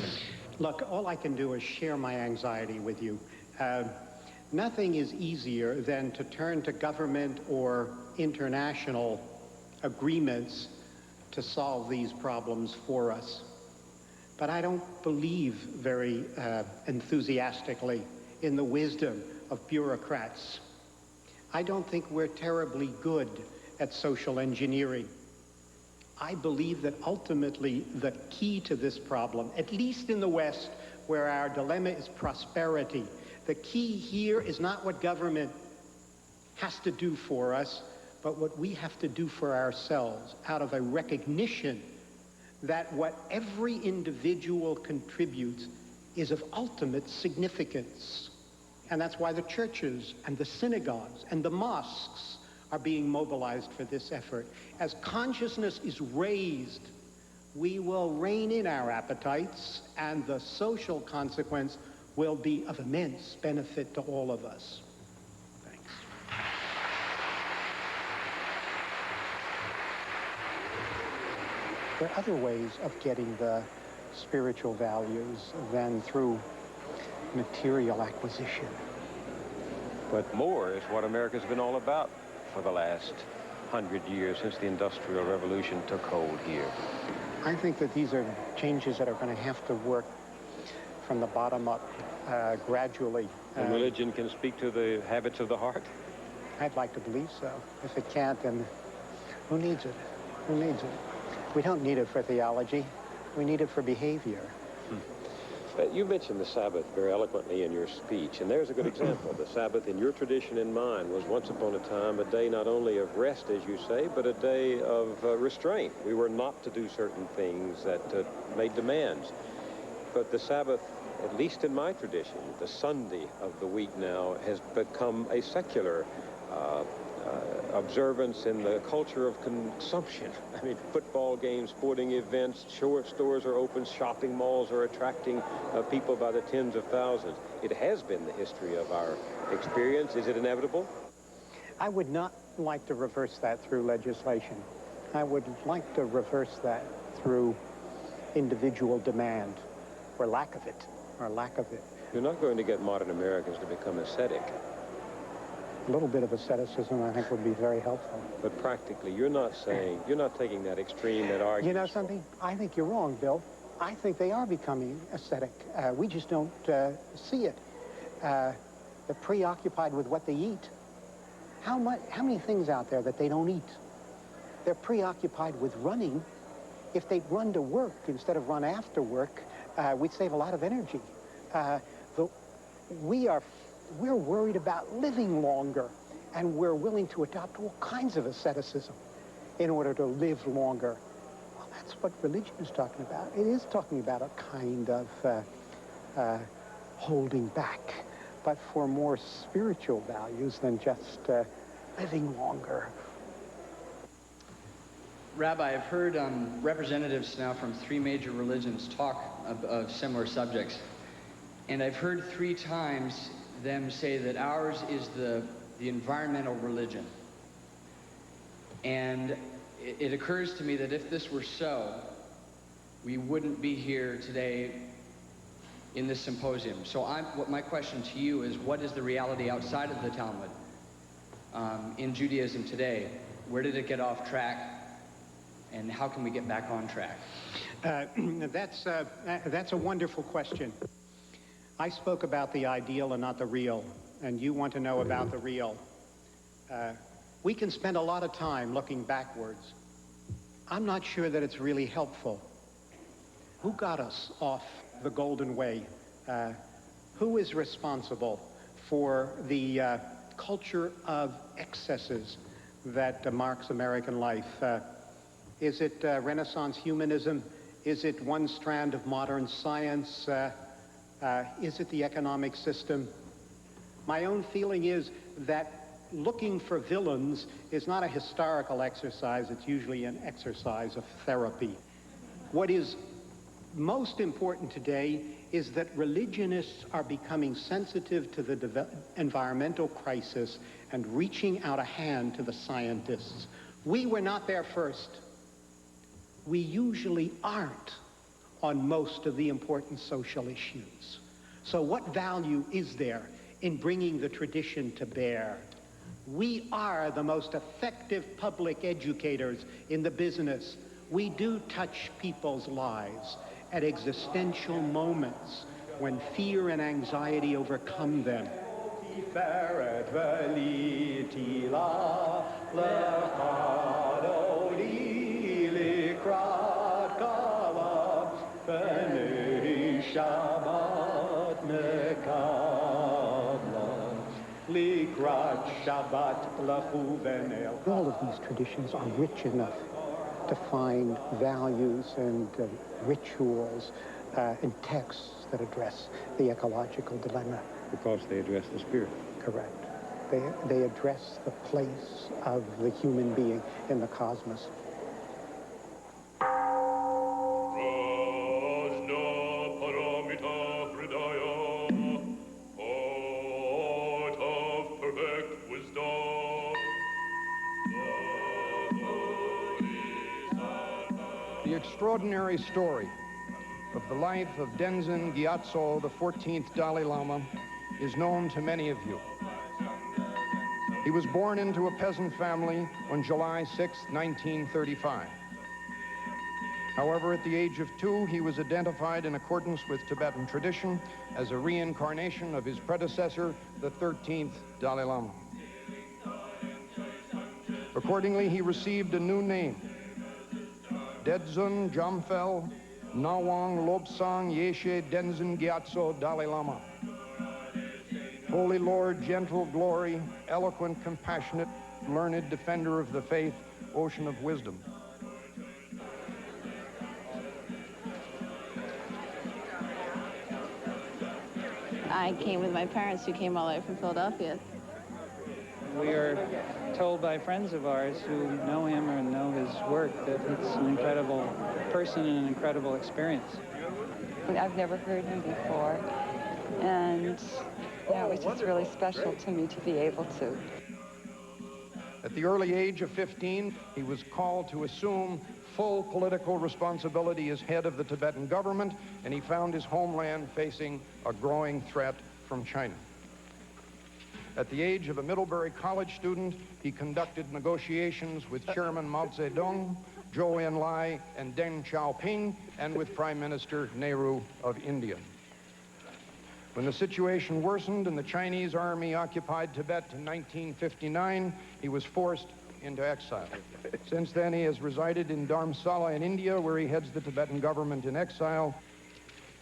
Look, all I can do is share my anxiety with you. Nothing is easier than to turn to government or international agreements to solve these problems for us. but I don't believe very enthusiastically in the wisdom of bureaucrats. I don't think we're terribly good at social engineering. I believe that ultimately the key to this problem, at least in the West, where our dilemma is prosperity, the key here is not what government has to do for us, but what we have to do for ourselves, out of a recognition that what every individual contributes is of ultimate significance. And that's why the churches and the synagogues and the mosques are being mobilized for this effort. As consciousness is raised, we will rein in our appetites, and the social consequence will be of immense benefit to all of us. Thanks. There are other ways of getting the spiritual values than through material acquisition. But more is what America's been all about for the last 100 years, since the Industrial Revolution took hold here. I think that these are changes that are going to have to work from the bottom up gradually. And religion can speak to the habits of the heart? I'd like to believe so. If it can't, then who needs it? Who needs it? We don't need it for theology. We need it for behavior. You mentioned the Sabbath very eloquently in your speech, and there's a good example. The Sabbath, in your tradition and mine, was once upon a time a day not only of rest, as you say, but a day of restraint. We were not to do certain things that made demands. But the Sabbath, at least in my tradition, the Sunday of the week now, has become a secular observance in the culture of consumption. I mean, football games, sporting events, stores are open, shopping malls are attracting people by the tens of thousands. It has been the history of our experience. Is it inevitable? I would not like to reverse that through legislation. I would like to reverse that through individual demand, or lack of it, You're not going to get modern Americans to become ascetic. A little bit of asceticism, I think, would be very helpful. But practically, you're not taking that extreme, that argument. You know something? I think you're wrong, Bill. I think they are becoming ascetic. We just don't see it. They're preoccupied with what they eat. How many things out there that they don't eat? They're preoccupied with running. If they'd run to work instead of run after work, we'd save a lot of energy. We're worried about living longer, and we're willing to adopt all kinds of asceticism in order to live longer. Well, that's what religion is talking about. It is talking about a kind of holding back, but for more spiritual values than just living longer. Rabbi, I've heard representatives now from 3 major religions talk of similar subjects, and I've heard 3 times them say that ours is the environmental religion. And it occurs to me that if this were so, we wouldn't be here today in this symposium. So my question to you is, what is the reality outside of the Talmud in Judaism today? Where did it get off track? And how can we get back on track? That's a wonderful question. I spoke about the ideal and not the real, and you want to know about the real. We can spend a lot of time looking backwards. I'm not sure that it's really helpful. Who got us off the golden way? Who is responsible for the culture of excesses that marks American life? Is it Renaissance humanism? Is it one strand of modern science? Is it the economic system? My own feeling is that looking for villains is not a historical exercise. It's usually an exercise of therapy. What is most important today is that religionists are becoming sensitive to the environmental crisis and reaching out a hand to the scientists. We were not there first. We usually aren't on most of the important social issues. So what value is there in bringing the tradition to bear? We are the most effective public educators in the business. We do touch people's lives. at existential moments when fear and anxiety overcome them. All of these traditions are rich enough to find values and rituals and texts that address the ecological dilemma. Because they address the spirit. Correct. They address the place of the human being in the cosmos. The extraordinary story of the life of Tenzin Gyatso, the 14th Dalai Lama, is known to many of you. He was born into a peasant family on July 6, 1935. However, at the age of 2, he was identified in accordance with Tibetan tradition as a reincarnation of his predecessor, the 13th Dalai Lama. Accordingly, he received a new name, Dedzun Jamphel Nawang Lobsang Yeshe Tenzin Gyatso Dalai Lama. Holy Lord, gentle glory, eloquent, compassionate, learned defender of the faith, ocean of wisdom. I came with my parents who came all the way from Philadelphia. We are told by friends of ours who know him or know his work that he's an incredible person and an incredible experience. I've never heard him before, and yeah, it was just really special to me to be able to. At the early age of 15, he was called to assume full political responsibility as head of the Tibetan government, and he found his homeland facing a growing threat from China. At the age of a Middlebury College student, he conducted negotiations with Chairman Mao Zedong, Zhou Enlai, and Deng Xiaoping, and with Prime Minister Nehru of India. When the situation worsened and the Chinese army occupied Tibet in 1959, he was forced into exile. Since then, he has resided in Dharamsala in India, where he heads the Tibetan government in exile.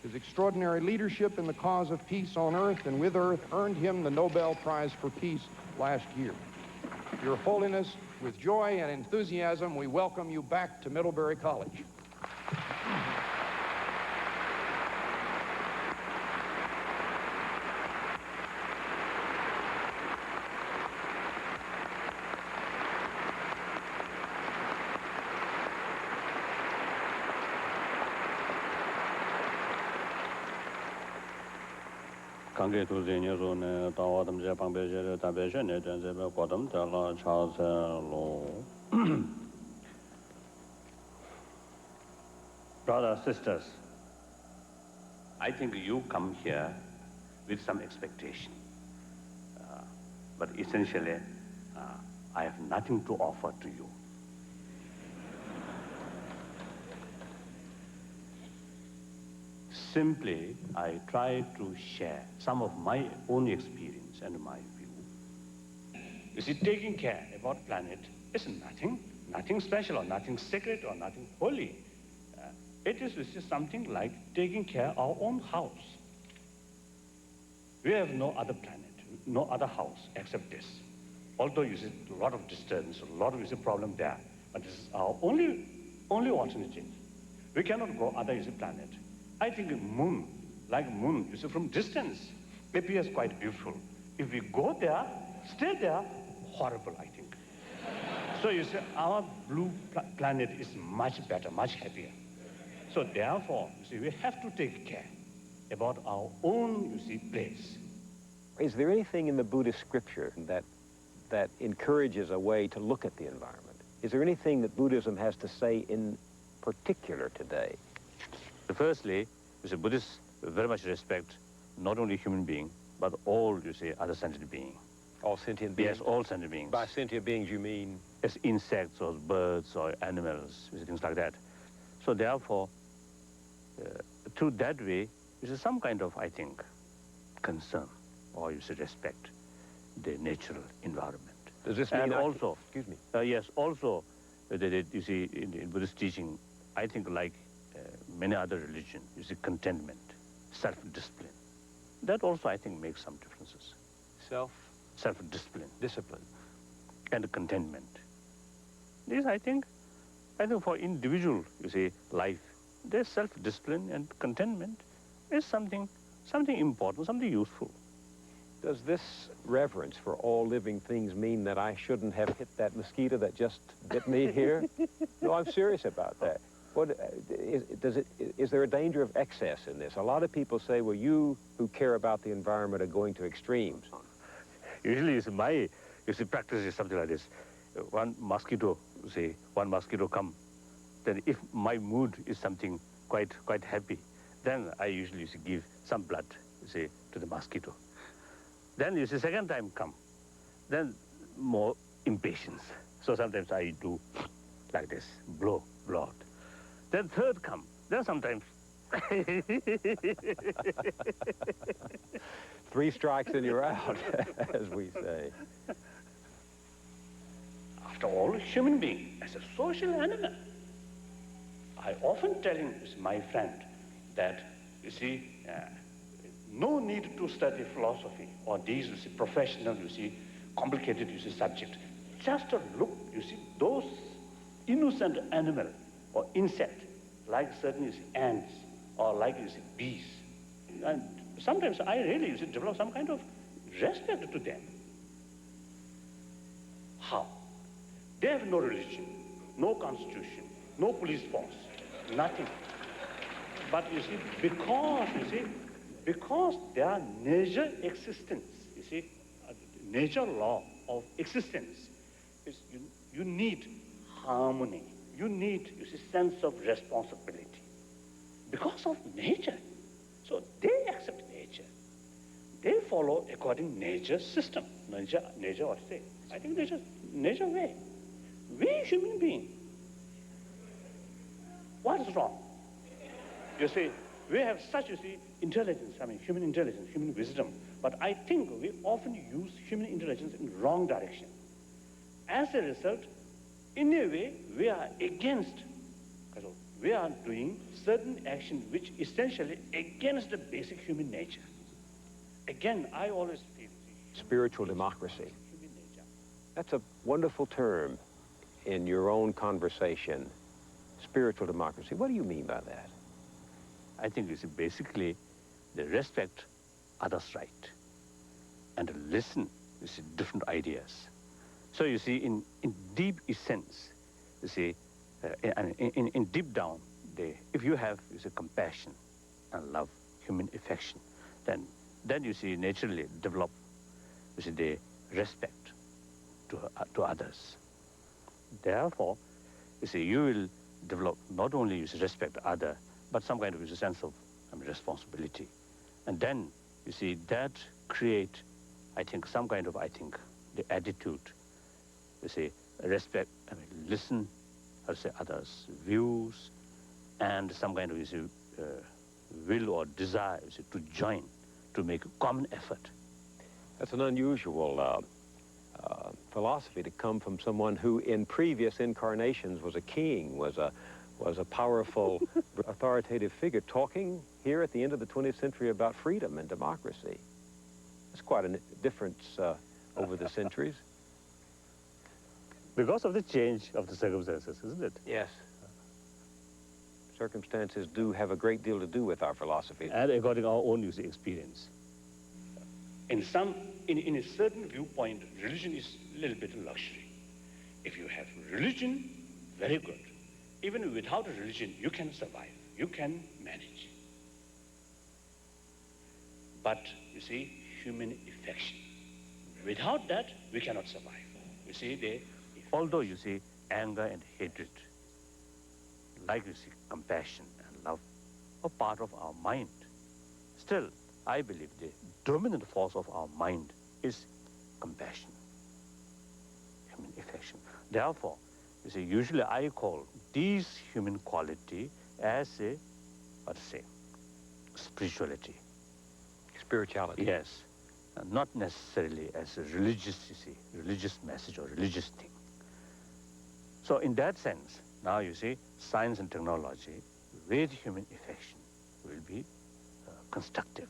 His extraordinary leadership in the cause of peace on Earth and with Earth earned him the Nobel Prize for Peace last year. Your Holiness, with joy and enthusiasm, we welcome you back to Middlebury College. Brothers, sisters, I think you come here with some expectation. But essentially, I have nothing to offer to you. Simply, I try to share some of my own experience and my view. You see, taking care about planet is nothing special or nothing sacred or nothing holy. It is something like taking care of our own house. We have no other planet, no other house except this. Although you see a lot of distance, a lot of problem there, but this is our only alternative. We cannot go other planet. I think moon, like moon, you see from distance, appears quite beautiful. If we go there, stay there, horrible, I think. So you see, our blue planet is much better, much happier. So therefore, you see, we have to take care about our own, place. Is there anything in the Buddhist scripture that encourages a way to look at the environment? Is there anything that Buddhism has to say in particular today? Firstly, Buddhists very much respect not only human being, but all, other sentient beings. All sentient beings? Yes, all sentient beings. By sentient beings, you mean? As insects or birds or animals, things like that. So therefore, through that way, is some kind of, I think, concern, or you should respect the natural environment. Does this mean and also, excuse me? Yes, also, you see, in Buddhist teaching, I think like many other religions, you see, contentment, self-discipline. That also, I think, makes some differences. Self-discipline. Discipline. And contentment. This, I think for individual, you see, life, there's self-discipline and contentment is something important, something useful. Does this reverence for all living things mean that I shouldn't have hit that mosquito that just bit me here? No, I'm serious about that. What, is there a danger of excess in this? A lot of people say, well, you who care about the environment are going to extremes. Usually, practice is something like this. One mosquito come, then if my mood is something quite happy, then I usually give some blood, to the mosquito. Then second time come, then more impatience. So sometimes I do like this, blow out. Then third come, then sometimes 3 strikes and you're out, as we say. After all, human being as a social animal. I often telling my friend that, no need to study philosophy or these, professional, complicated, subject. Just to look, those innocent animal or insect, like certain ants or like bees. And sometimes I really develop some kind of respect to them. How? They have no religion, no constitution, no police force, nothing. But because their nature existence, nature law of existence, is you need harmony. You need, sense of responsibility. Because of nature. So they accept nature. They follow according nature's system. Nature what to say? I think nature way. We human beings. What is wrong? We have such, intelligence, human intelligence, human wisdom. But I think we often use human intelligence in the wrong direction. As a result, in a way, we are against, we are doing certain action which essentially against the basic human nature. Again, I always feel... Spiritual democracy. That's a wonderful term in your own conversation. Spiritual democracy. What do you mean by that? I think basically the respect others' right and listen different ideas. So in deep essence, in deep down, if you have compassion and love, human affection, then naturally develop the respect to others. Therefore, you will develop not only respect to others, but some kind of sense of responsibility. And then, that create, I think, some kind of, the attitude, respect, listen, others' views, and some kind of, will or desire to join, to make a common effort. That's an unusual philosophy to come from someone who in previous incarnations was a king, was a powerful, authoritative figure, talking here at the end of the 20th century about freedom and democracy. That's quite a difference over the centuries. Because of the change of the circumstances, isn't it? Yes. Circumstances do have a great deal to do with our philosophy. And according to our own experience. In a certain viewpoint, religion is a little bit luxury. If you have religion, very good. Even without a religion, you can survive. You can manage. But, human affection. Without that, we cannot survive. Although, anger and hatred, like, compassion and love, are part of our mind. Still, I believe the dominant force of our mind is compassion, human affection. Therefore, usually I call these human quality as a what to say, spirituality. Spirituality. Yes. Not necessarily as a religious, you see, religious message or religious thing. So in that sense, now you see, science and technology with human affection will be constructive.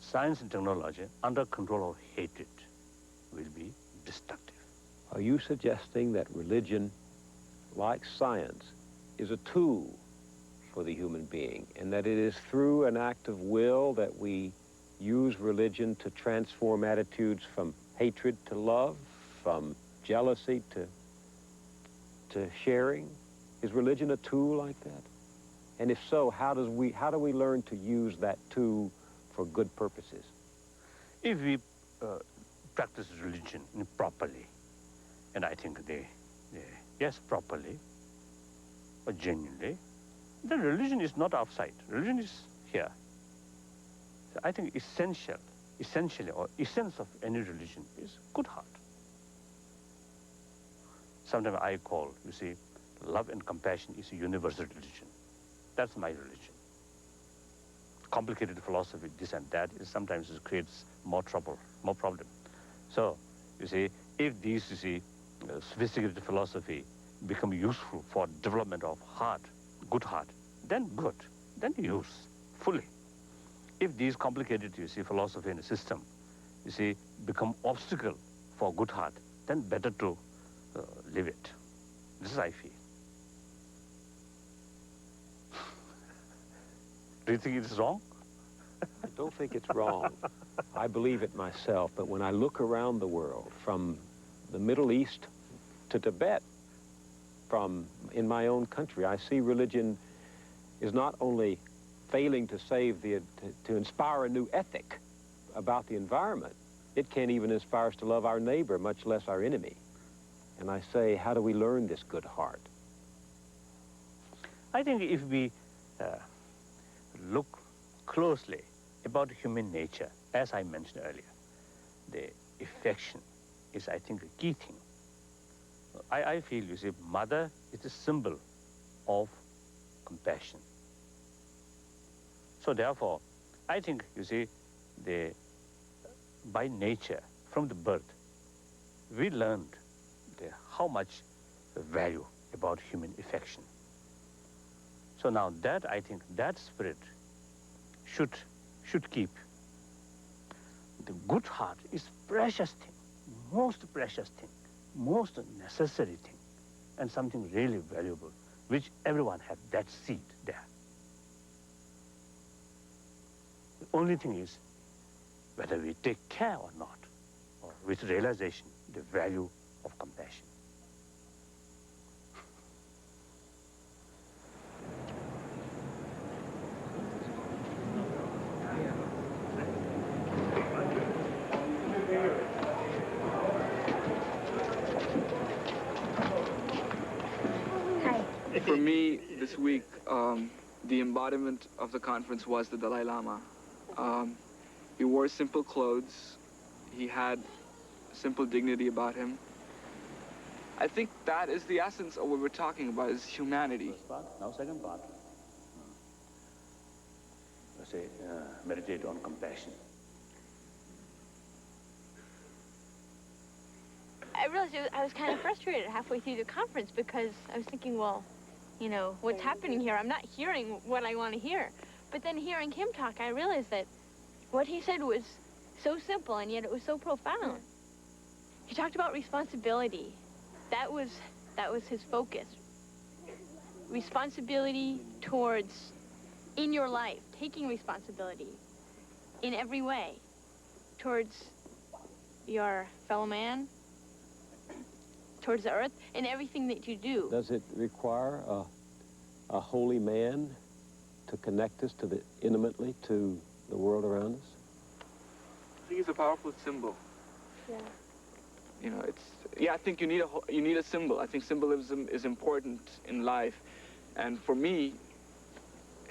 Science and technology under control of hatred will be destructive. Are you suggesting that religion, like science, is a tool for the human being, and that it is through an act of will that we use religion to transform attitudes from hatred to love, from jealousy to sharing? Is religion a tool like that? And if so, how do we learn to use that tool for good purposes? If we practice religion properly, and I think yes, properly, or genuinely, then religion is not outside. Religion is here. So I think essentially, or essence of any religion is good heart. Sometimes I call, you see, love and compassion is a universal religion. That's my religion. Complicated philosophy, this and that, sometimes it creates more trouble, more problem. So, you see, if these, you see, sophisticated philosophy become useful for development of heart, good heart, then good, then use fully. If these complicated, you see, philosophy and system, you see, become obstacle for good heart, then better to leave it. This is I feel. Do you think it's wrong? I don't think it's wrong. I believe it myself, but when I look around the world, from the Middle East to Tibet, in my own country, I see religion is not only failing to to inspire a new ethic about the environment, it can't even inspire us to love our neighbor, much less our enemy. And I say, how do we learn this good heart? I think if we look closely about human nature, as I mentioned earlier, the affection is, I think, a key thing. I feel, you see, mother is a symbol of compassion. So therefore, I think, you see, by nature, from the birth, we learned how much value about human affection. So now that, I think, that spirit should keep. The good heart is precious thing, most precious thing, most necessary thing, and something really valuable, which everyone has that seed there. The only thing is whether we take care or not, or with realization, the value of compassion. For me, this week, the embodiment of the conference was the Dalai Lama. He wore simple clothes. He had simple dignity about him. I think that is the essence of what we're talking about, is humanity. First part, now second part. Let's say, meditate on compassion. I realized I was kind of frustrated halfway through the conference because I was thinking, well, you know, what's happening here? I'm not hearing what I want to hear. But then hearing him talk, I realized that what he said was so simple, and yet it was so profound. He talked about responsibility. That was his focus. Responsibility towards, in your life, taking responsibility in every way towards your fellow man, towards the earth, and everything that you do. Does it require a holy man to connect us intimately to the world around us? I think it's a powerful symbol. Yeah. You know, I think you need a symbol. I think symbolism is important in life, and for me,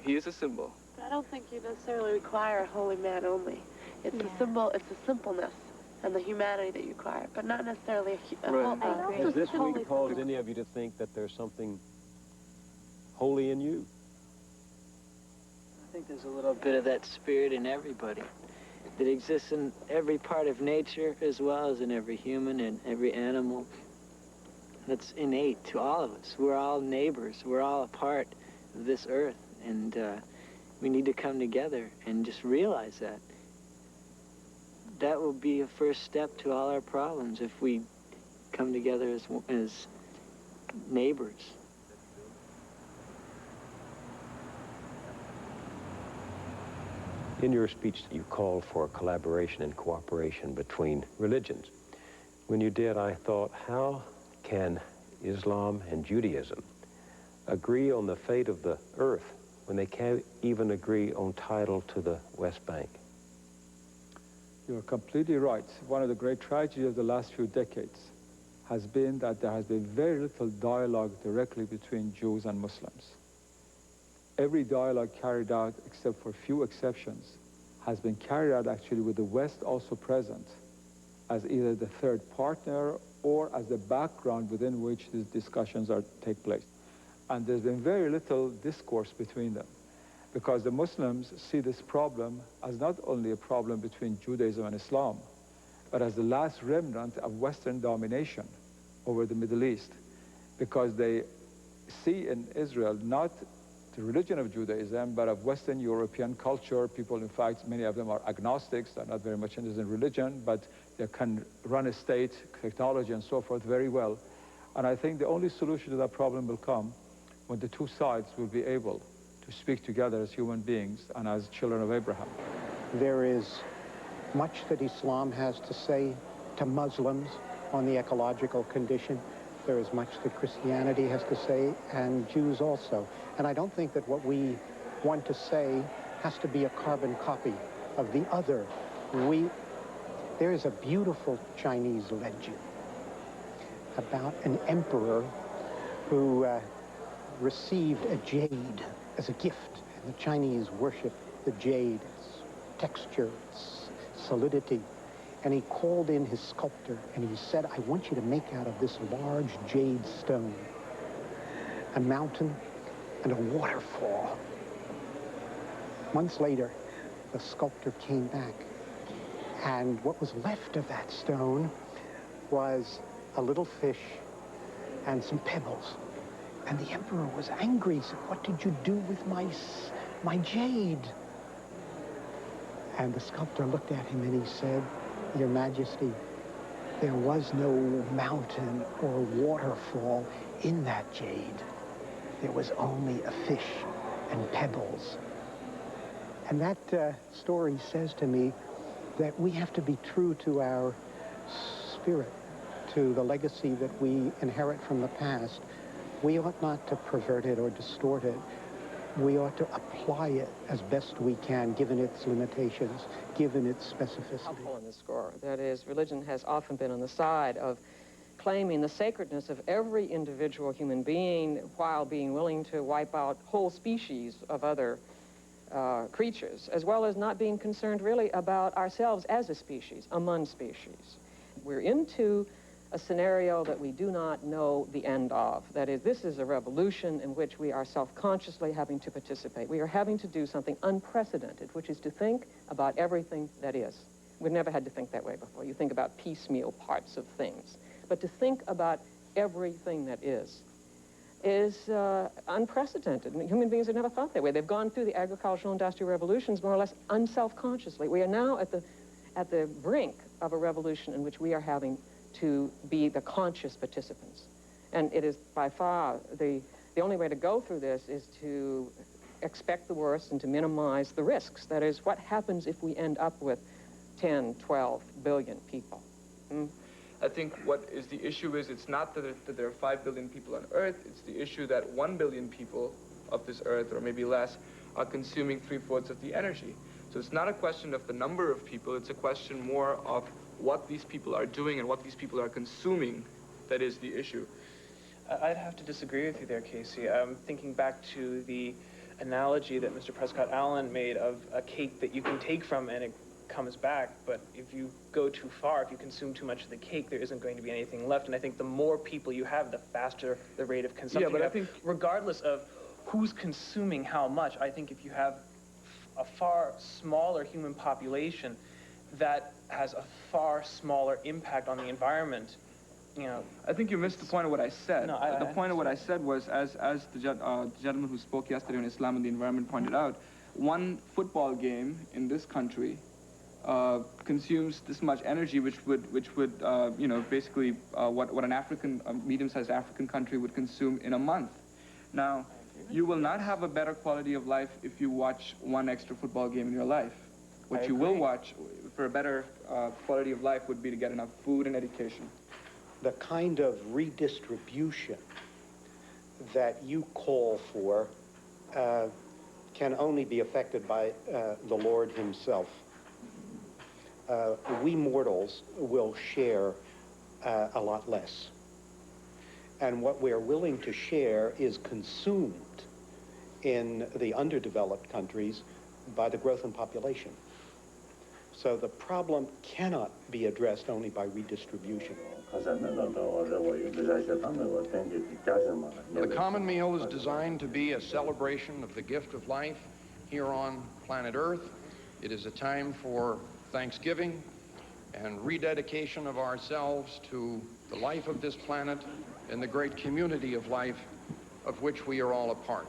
he is a symbol. I don't think you necessarily require a holy man only. It's a symbol. It's the simpleness and the humanity that you require, but not necessarily a whole. Has this week caused any of you to think that there's something holy in you? think there's a little bit of that spirit in everybody that exists in every part of nature as well as in every human and every animal. That's innate to all of us. We're all neighbors. We're all a part of this earth, and we need to come together and just realize that. That will be a first step to all our problems if we come together as neighbors. In your speech, you called for collaboration and cooperation between religions. When you did, I thought, how can Islam and Judaism agree on the fate of the earth when they can't even agree on title to the West Bank? You're completely right. One of the great tragedies of the last few decades has been that there has been very little dialogue directly between Jews and Muslims. Every dialogue carried out, except for a few exceptions, has been carried out actually with the West also present as either the third partner or as the background within which these discussions take place. And there's been very little discourse between them, because the Muslims see this problem as not only a problem between Judaism and Islam, but as the last remnant of Western domination over the Middle East, because they see in Israel not the religion of Judaism, but of Western European culture. People, in fact, many of them are agnostics. They're not very much interested in religion, but they can run a state, technology, and so forth very well. And I think the only solution to that problem will come when the two sides will be able to speak together as human beings and as children of Abraham. There is much that Islam has to say to Muslims on the ecological condition. There is much that Christianity has to say, and Jews also. And I don't think that what we want to say has to be a carbon copy of the other. There is a beautiful Chinese legend about an emperor who received a jade as a gift. And the Chinese worship the jade, its texture, its solidity. And he called in his sculptor and he said, I want you to make out of this large jade stone a mountain and a waterfall. Months later, the sculptor came back, and what was left of that stone was a little fish and some pebbles. And the emperor was angry. He said, what did you do with my jade? And the sculptor looked at him and he said, Your Majesty, there was no mountain or waterfall in that jade. There was only a fish and pebbles. And that story says to me that we have to be true to our spirit, to the legacy that we inherit from the past. We ought not to pervert it or distort it. We ought to apply it as best we can, given its limitations, given its specificity. On the score. That is, religion has often been on the side of claiming the sacredness of every individual human being while being willing to wipe out whole species of other creatures, as well as not being concerned really about ourselves as a species, among species. We're into a scenario that we do not know the end of. That is, this is a revolution in which we are self-consciously having to participate. We are having to do something unprecedented, which is to think about everything that is. We've never had to think that way before. You think about piecemeal parts of things. But to think about everything that is unprecedented. Human beings have never thought that way. They've gone through the agricultural industrial revolutions more or less unself-consciously. We are now at the brink of a revolution in which we are having to be the conscious participants. And it is by far the only way to go through this is to expect the worst and to minimize the risks. That is, what happens if we end up with 10, 12 billion people? I think what is the issue is it's not that there are 5 billion people on Earth, it's the issue that 1 billion people of this Earth, or maybe less, are consuming 3/4 of the energy. So it's not a question of the number of people, it's a question more of what these people are doing and what these people are consuming that is the issue. I'd have to disagree with you there, Casey. Thinking back to the analogy that Mr. Prescott Allen made of a cake that you can take from and it comes back, but if you go too far, if you consume too much of the cake, there isn't going to be anything left. And I think the more people you have, the faster the rate of consumption. Yeah, but I think regardless of who's consuming how much, I think if you have a far smaller human population that has a far smaller impact on the environment. You know, I think you missed the point of what I said. No, the point of what I said was, as the gentleman who spoke yesterday on Islam and the environment pointed out, one football game in this country consumes this much energy, which would you know, basically what an African, medium-sized African country would consume in a month. Now, you will not have a better quality of life if you watch one extra football game in your life. What you will watch for a better quality of life would be to get enough food and education. The kind of redistribution that you call for can only be affected by the Lord himself. We mortals will share a lot less. And what we're willing to share is consumed in the underdeveloped countries by the growth in population. So the problem cannot be addressed only by redistribution. The common meal is designed to be a celebration of the gift of life here on planet Earth. It is a time for thanksgiving and rededication of ourselves to the life of this planet and the great community of life of which we are all a part.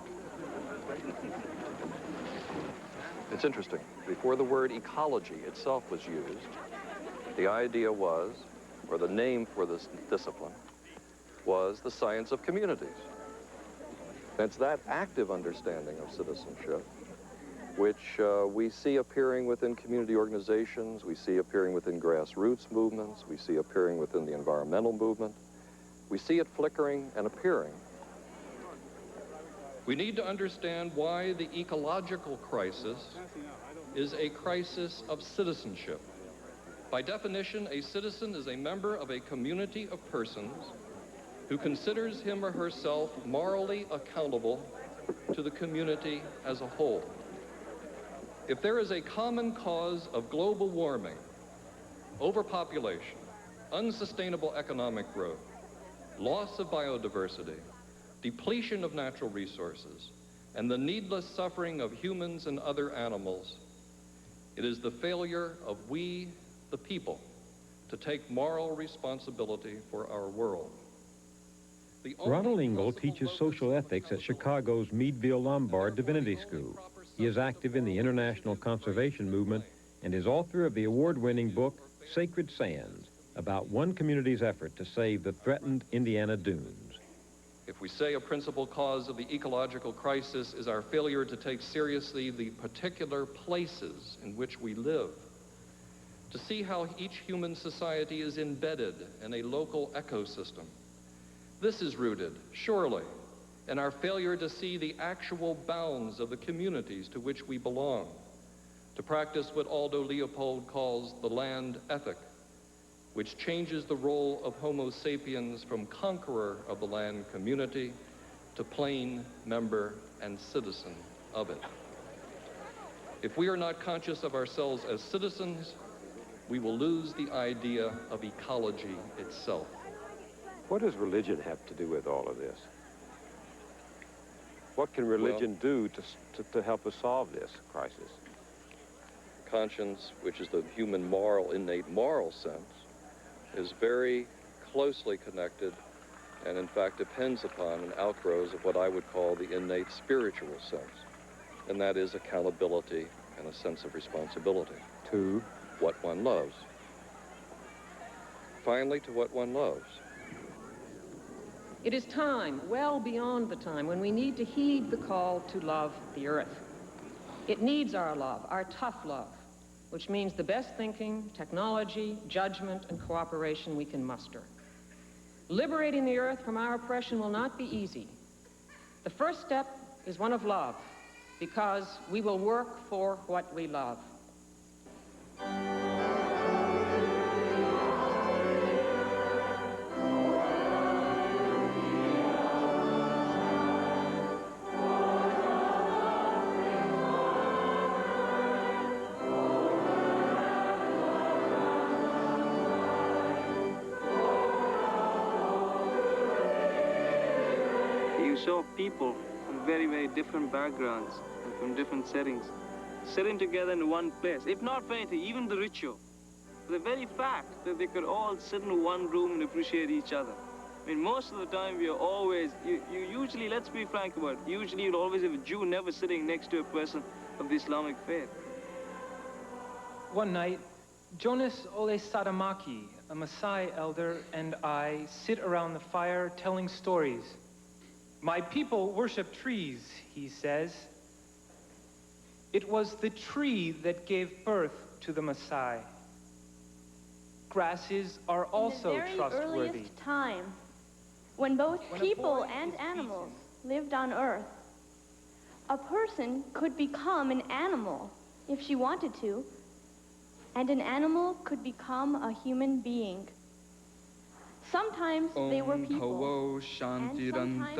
It's interesting. Before the word ecology itself was used, the idea was, or the name for this discipline, was the science of communities. And it's that active understanding of citizenship which we see appearing within community organizations, we see appearing within grassroots movements, we see appearing within the environmental movement. We see it flickering and appearing. We need to understand why the ecological crisis is a crisis of citizenship. By definition, a citizen is a member of a community of persons who considers him or herself morally accountable to the community as a whole. If there is a common cause of global warming, overpopulation, unsustainable economic growth, loss of biodiversity, depletion of natural resources, and the needless suffering of humans and other animals, it is the failure of we, the people, to take moral responsibility for our world. Ronald Ingle teaches social ethics at Chicago's Meadville Lombard Divinity School. He is active in the international conservation movement and is author of the award-winning book, Sacred Sands, about one community's effort to save the threatened Indiana dunes. If we say a principal cause of the ecological crisis is our failure to take seriously the particular places in which we live, to see how each human society is embedded in a local ecosystem, this is rooted, surely, in our failure to see the actual bounds of the communities to which we belong, to practice what Aldo Leopold calls the land ethic, which changes the role of Homo sapiens from conqueror of the land community to plain member and citizen of it. If we are not conscious of ourselves as citizens, we will lose the idea of ecology itself. What does religion have to do with all of this? What can religion do to help us solve this crisis? Conscience, which is the human moral, innate moral sense, is very closely connected and in fact depends upon and outgrows of what I would call the innate spiritual sense. And that is accountability and a sense of responsibility. To what one loves. Finally, to what one loves. It is time, well beyond the time, when we need to heed the call to love the earth. It needs our love, our tough love, which means the best thinking, technology, judgment, and cooperation we can muster. Liberating the earth from our oppression will not be easy. The first step is one of love, because we will work for what we love. You saw people from very, very different backgrounds and from different settings sitting together in one place. If not for anything, even the ritual. The very fact that they could all sit in one room and appreciate each other. I mean, most of the time we are always, you usually, let's be frank about it, usually you'll always have a Jew never sitting next to a person of the Islamic faith. One night, Jonas Ole Sadamaki, a Maasai elder, and I sit around the fire telling stories. My people worship trees, he says. It was the tree that gave birth to the Maasai. Grasses are also trustworthy. In the very earliest time, when both people and animals lived on Earth, a person could become an animal if she wanted to, and an animal could become a human being. Sometimes they were people, and sometimes animals.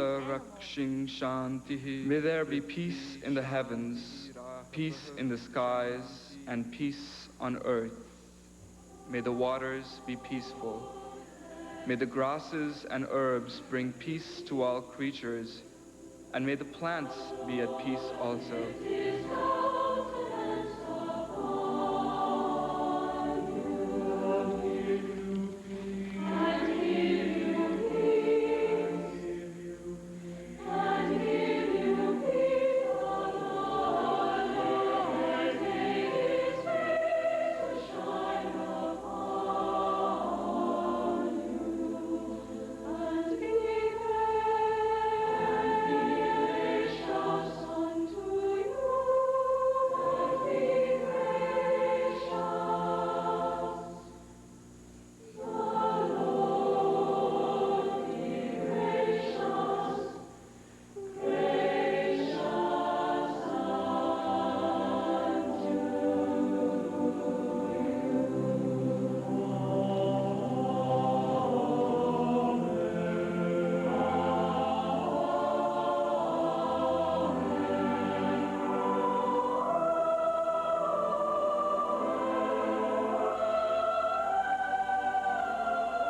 May there be peace in the heavens, peace in the skies, and peace on earth. May the waters be peaceful. May the grasses and herbs bring peace to all creatures, and may the plants be at peace also.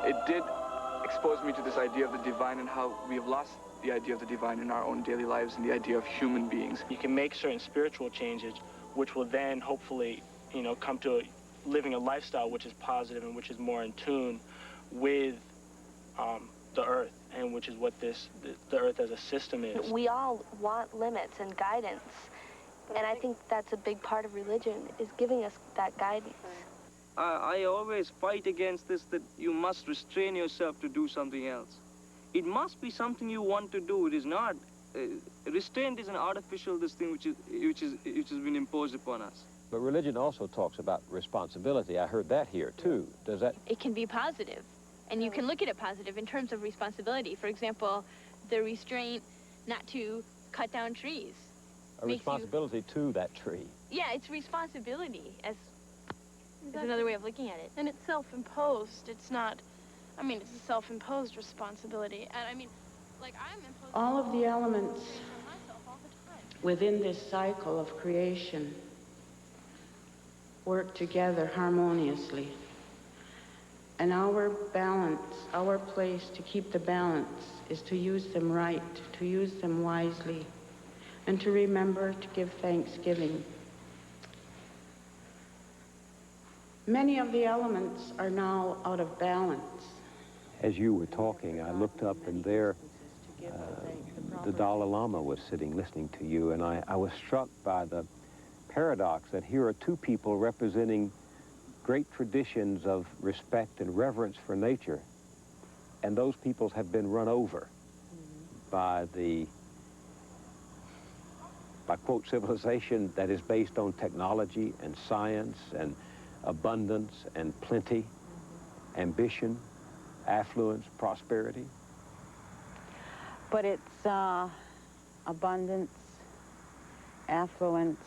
It did expose me to this idea of the divine and how we have lost the idea of the divine in our own daily lives and the idea of human beings. You can make certain spiritual changes, which will then hopefully, come to living a lifestyle which is positive and which is more in tune with the earth, and which is what the earth as a system is. We all want limits and guidance, and I think that's a big part of religion, is giving us that guidance. I always fight against this, that you must restrain yourself to do something else. It must be something you want to do. It is not. Restraint is an artificial thing which has been imposed upon us. But religion also talks about responsibility. I heard that here, too. Does that... It can be positive, and you can look at it positive in terms of responsibility. For example, the restraint not to cut down trees. A responsibility to that tree. Yeah, it's responsibility as another way of looking at it. And it's self-imposed. It's not, it's a self-imposed responsibility. And I'm imposing all of the elements within this cycle of creation work together harmoniously. And our balance, our place to keep the balance, is to use them right, to use them wisely, and to remember to give thanksgiving. Many of the elements are now out of balance. As you were talking, I looked up, and there the Dalai Lama was sitting listening to you, and I was struck by the paradox that here are two people representing great traditions of respect and reverence for nature, and those peoples have been run over by quote, civilization that is based on technology and science and abundance and plenty, ambition, affluence, prosperity. But it's abundance, affluence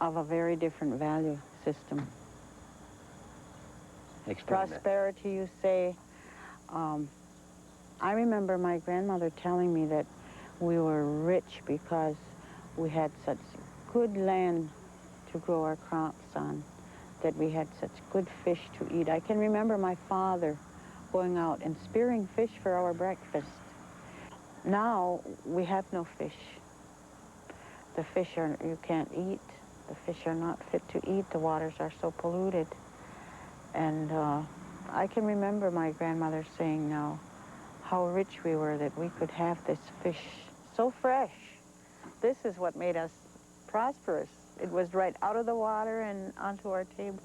of a very different value system. Explain Prosperity, you say. I remember my grandmother telling me that we were rich because we had such good land to grow our crops on, that we had such good fish to eat. I can remember my father going out and spearing fish for our breakfast. Now we have no fish. The fish you can't eat. The fish are not fit to eat. The waters are so polluted. And I can remember my grandmother saying now how rich we were that we could have this fish so fresh. This is what made us prosperous. It was right out of the water and onto our table.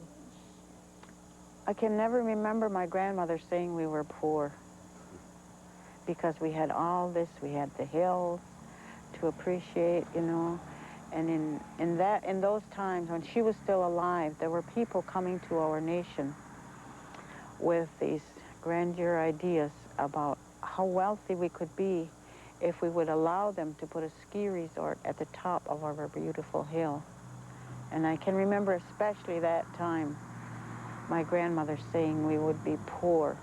I can never remember my grandmother saying we were poor, because we had all this. We had the hills to appreciate, you know. And in those times when she was still alive, there were people coming to our nation with these grandeur ideas about how wealthy we could be if we would allow them to put a ski resort at the top of our beautiful hill. And I can remember especially that time my grandmother saying we would be poor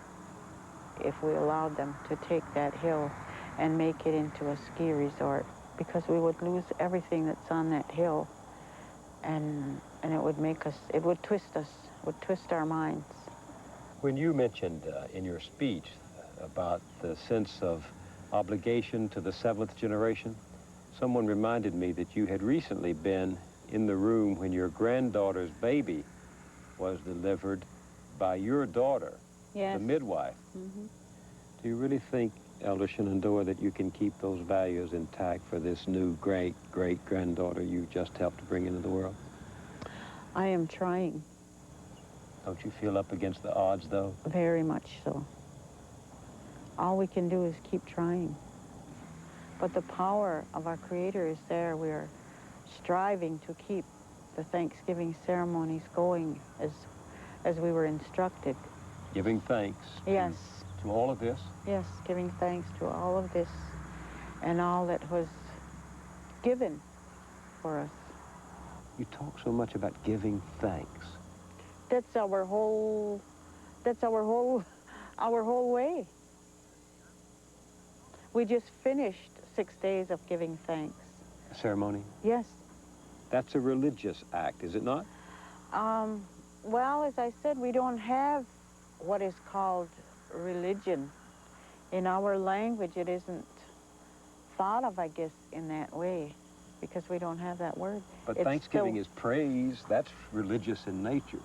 if we allowed them to take that hill and make it into a ski resort, because we would lose everything that's on that hill, and it would make us, it would twist us, would twist our minds. When you mentioned in your speech about the sense of obligation to the seventh generation, someone reminded me that you had recently been in the room when your granddaughter's baby was delivered by your daughter, yes, the midwife. Mm-hmm. Do you really think, Elder Shenandoah, that you can keep those values intact for this new great-great-granddaughter you just helped to bring into the world? I am trying. Don't you feel up against the odds, though? Very much so. All we can do is keep trying. But the power of our Creator is there. We are striving to keep the Thanksgiving ceremonies going as we were instructed. Giving thanks. Yes. To all of this? Yes, giving thanks to all of this and all that was given for us. You talk so much about giving thanks. That's our whole way. We just finished 6 days of giving thanks. A ceremony? Yes. That's a religious act, is it not? Well, as I said, we don't have what is called religion. In our language, it isn't thought of, I guess, in that way, because we don't have that word. But Thanksgiving is praise. That's religious in nature.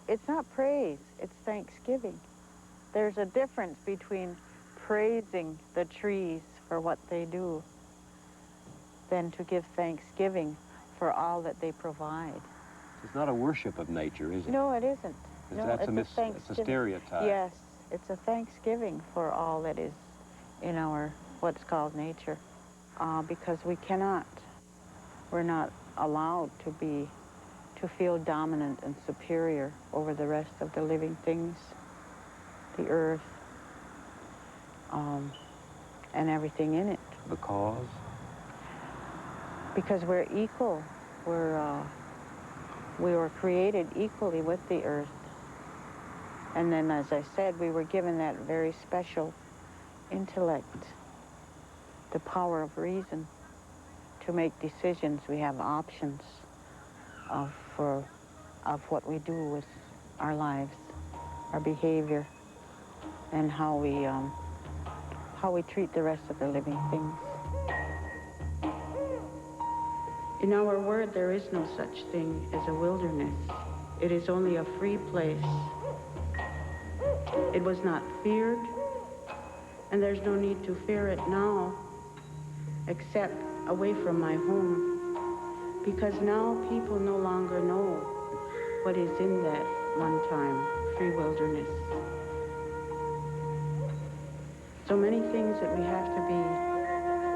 It's not praise, it's thanksgiving. There's a difference between praising the trees for what they do than to give thanksgiving for all that they provide. It's not a worship of nature, is it? No, it isn't. No, That's it's a stereotype. Yes, it's a thanksgiving for all that is in our, what's called nature. Because we're not allowed to feel dominant and superior over the rest of the living things, the earth, and everything in it. Because? Because we're equal. We were created equally with the earth. And then, as I said, we were given that very special intellect, the power of reason to make decisions. We have options of what we do with our lives, our behavior, and how we treat the rest of the living things. In our word, there is no such thing as a wilderness. It is only a free place. It was not feared, and there's no need to fear it now, except away from my home, because now people no longer know what is in that one-time free wilderness. So many things that we have to be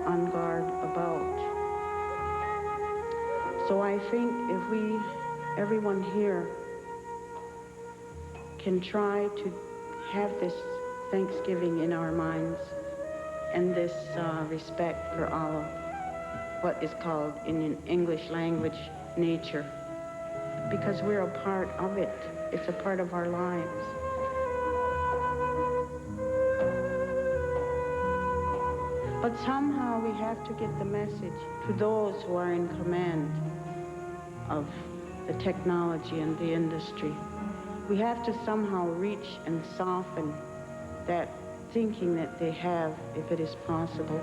on guard about. So I think if everyone here can try to have this Thanksgiving in our minds and this respect for all of what is called in English language nature, because we're a part of it. It's a part of our lives. But somehow we have to get the message to those who are in command of the technology and the industry. We have to somehow reach and soften that thinking that they have, if it is possible.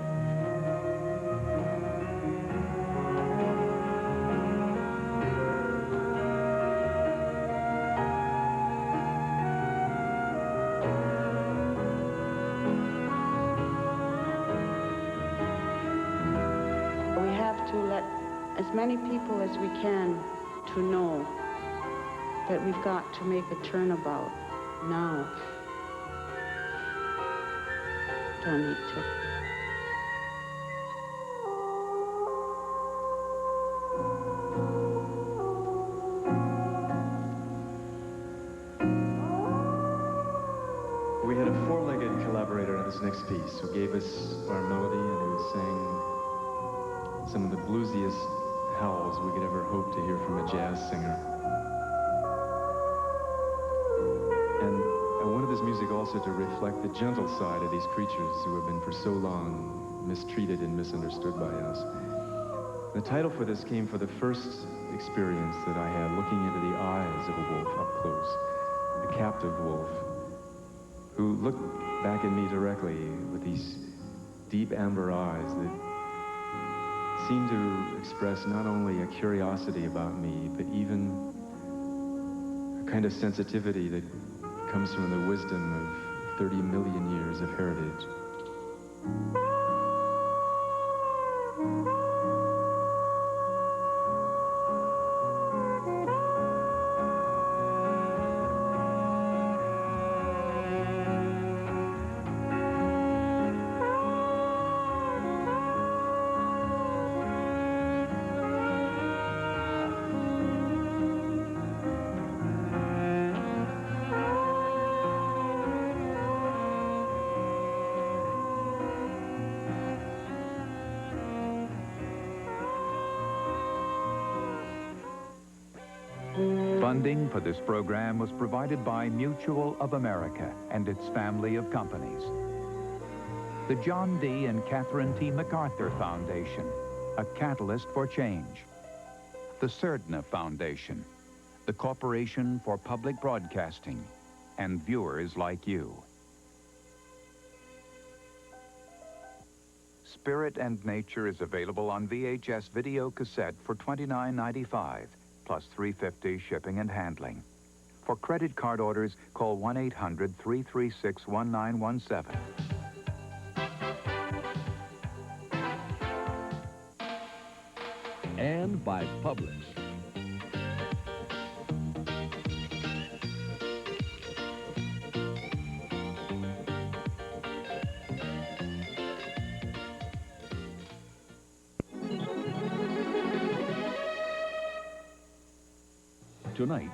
as many people as we can to know that we've got to make a turnabout now. Don't need to. We had a four-legged collaborator on this next piece who gave us our melody and who sang some of the bluesiest howls we could ever hope to hear from a jazz singer. And I wanted this music also to reflect the gentle side of these creatures who have been for so long mistreated and misunderstood by us. The title for this came for the first experience that I had looking into the eyes of a wolf up close, a captive wolf, who looked back at me directly with these deep amber eyes that seemed to express not only a curiosity about me, but even a kind of sensitivity that comes from the wisdom of 30 million years of heritage. Funding for this program was provided by Mutual of America and its family of companies. The John D. and Catherine T. MacArthur Foundation, a catalyst for change. The Serdna Foundation, the Corporation for Public Broadcasting, and viewers like you. Spirit and Nature is available on VHS video cassette for $29.95. plus $3.50 shipping and handling. For credit card orders, call 1-800-336-1917. And by Publix. Tonight,